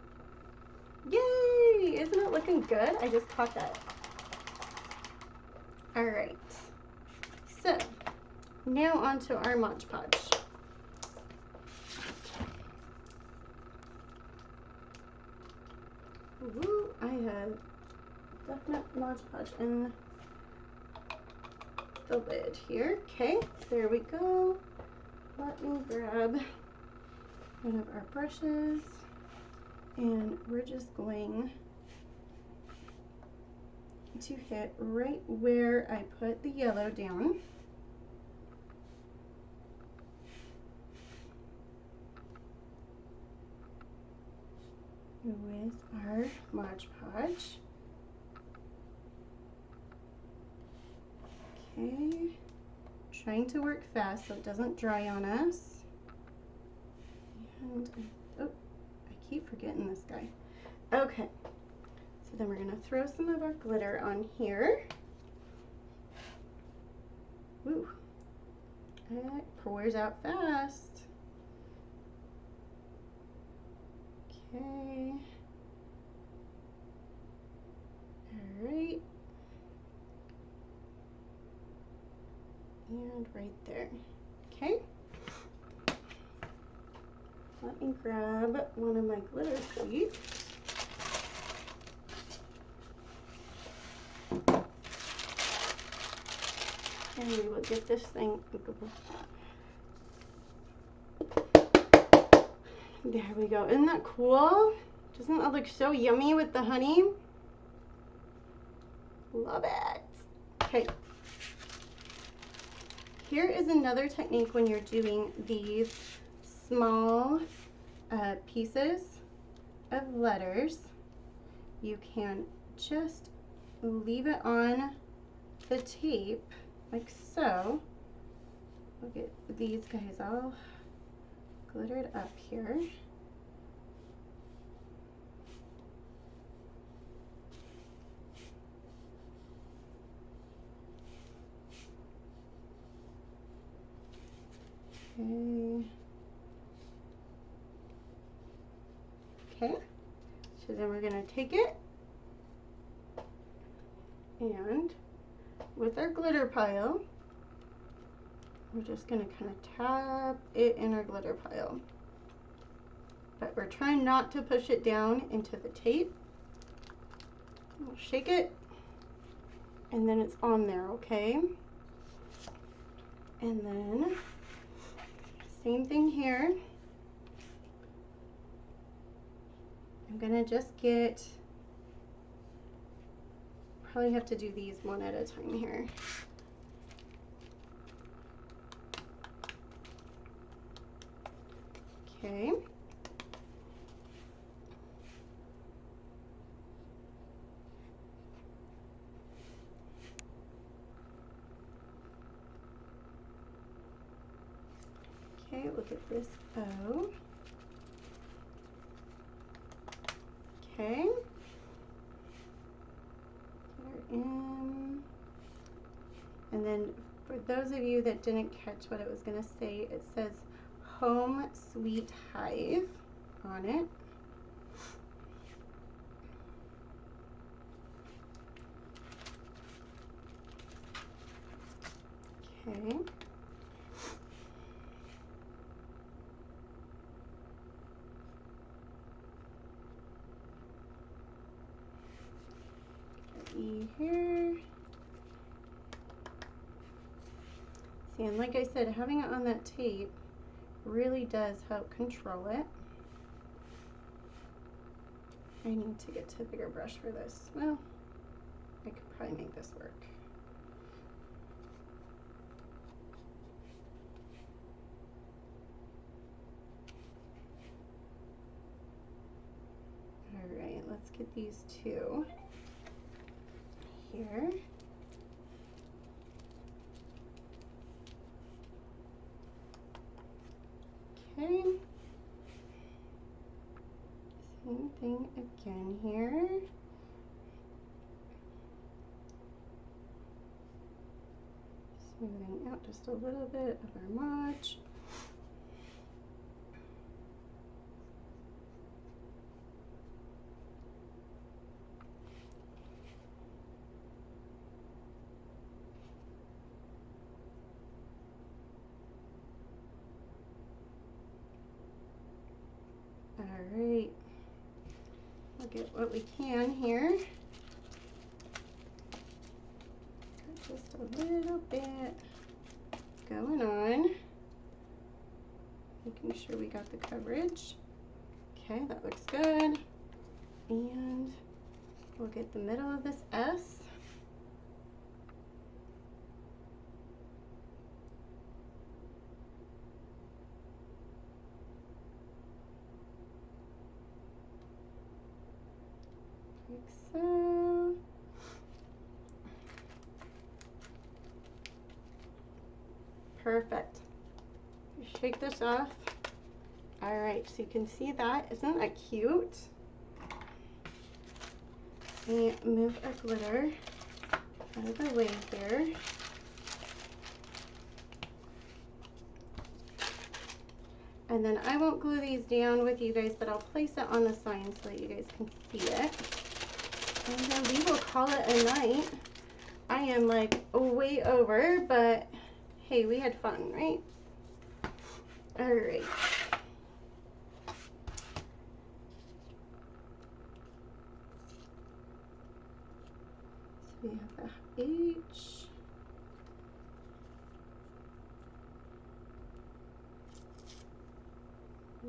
Speaker 1: Yay! Isn't it looking good? I just caught that. All right. So now onto our Mod Podge. Woo! I have definite Mod Podge in the lid here. Okay, there we go. Let me grab one of our brushes, and we're just going to hit right where I put the yellow down. With our Mod Podge. Okay, trying to work fast so it doesn't dry on us. And, oh, I keep forgetting this guy. Okay, so then we're gonna throw some of our glitter on here. Woo, it pours out fast. Okay. All right. And right there. Okay. Let me grab one of my glitter sheets. And we will get this thing. There we go. Isn't that cool? Doesn't that look so yummy with the honey? Love it. Okay. Here is another technique when you're doing these small pieces of letters. You can just leave it on the tape like so. Look at these guys all glittered up here. Okay. Okay. So then we're going to take it and with our glitter pile, we're just going to kind of tap it in our glitter pile. But we're trying not to push it down into the tape. We'll shake it and then it's on there, okay? And then same thing here. I'm gonna just get, probably have to do these one at a time here. Okay. Okay, look at this O. Okay. Get her in. And then for those of you that didn't catch what it was going to say, it says Home Sweet Hive on it. Okay. E here. See, and like I said, having it on that tape really does help control it. I need to get to a bigger brush for this. Well, I could probably make this work. All right, let's get these two here. Okay. Same thing again here. Smoothing out just a little bit of our Mod. All right, we'll get what we can here. Got just a little bit going on. Making sure we got the coverage. Okay, that looks good. And we'll get the middle of this S. Like so. Perfect. Shake this off. All right, so you can see that. Isn't that cute? And move our glitter out of the way here. And then I won't glue these down with you guys, but I'll place it on the sign so that you guys can see it. And then we will call it a night. I am like way over, but hey, we had fun, right? All right. So we have the H. V.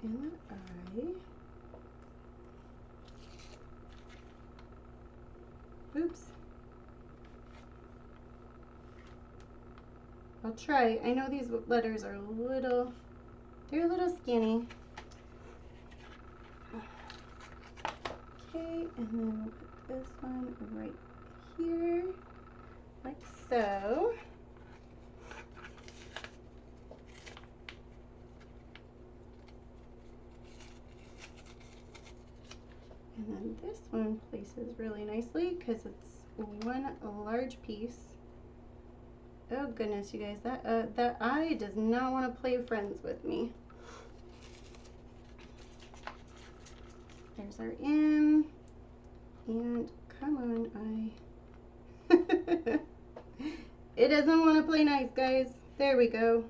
Speaker 1: And the I. Oops. I'll try. I know these letters are they're a little skinny. Okay, and then we'll put this one right here, like so. And then this one places really nicely because it's one large piece. Oh goodness, you guys, that eye does not want to play friends with me. There's our M, and come on, eye. It doesn't want to play nice, guys. There we go.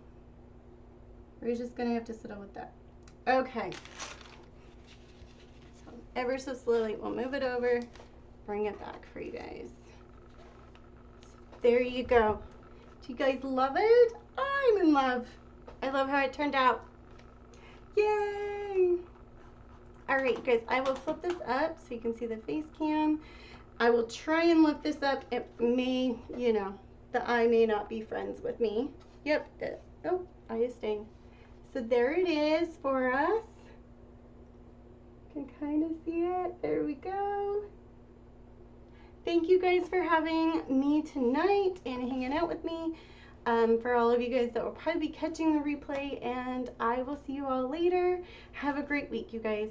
Speaker 1: We're just gonna have to settle with that. Okay. So ever so slowly, we'll move it over, bring it back for you guys. There you go. Do you guys love it? I'm in love. I love how it turned out. Yay! All right, guys, I will flip this up so you can see the face cam. I will try and lift this up. It may, you know, the eye may not be friends with me. Yep. Oh, eye is staying. So there it is for us. You can kind of see it. There we go. Thank you guys for having me tonight and hanging out with me. For all of you guys that will probably be catching the replay, and I will see you all later. Have a great week, you guys.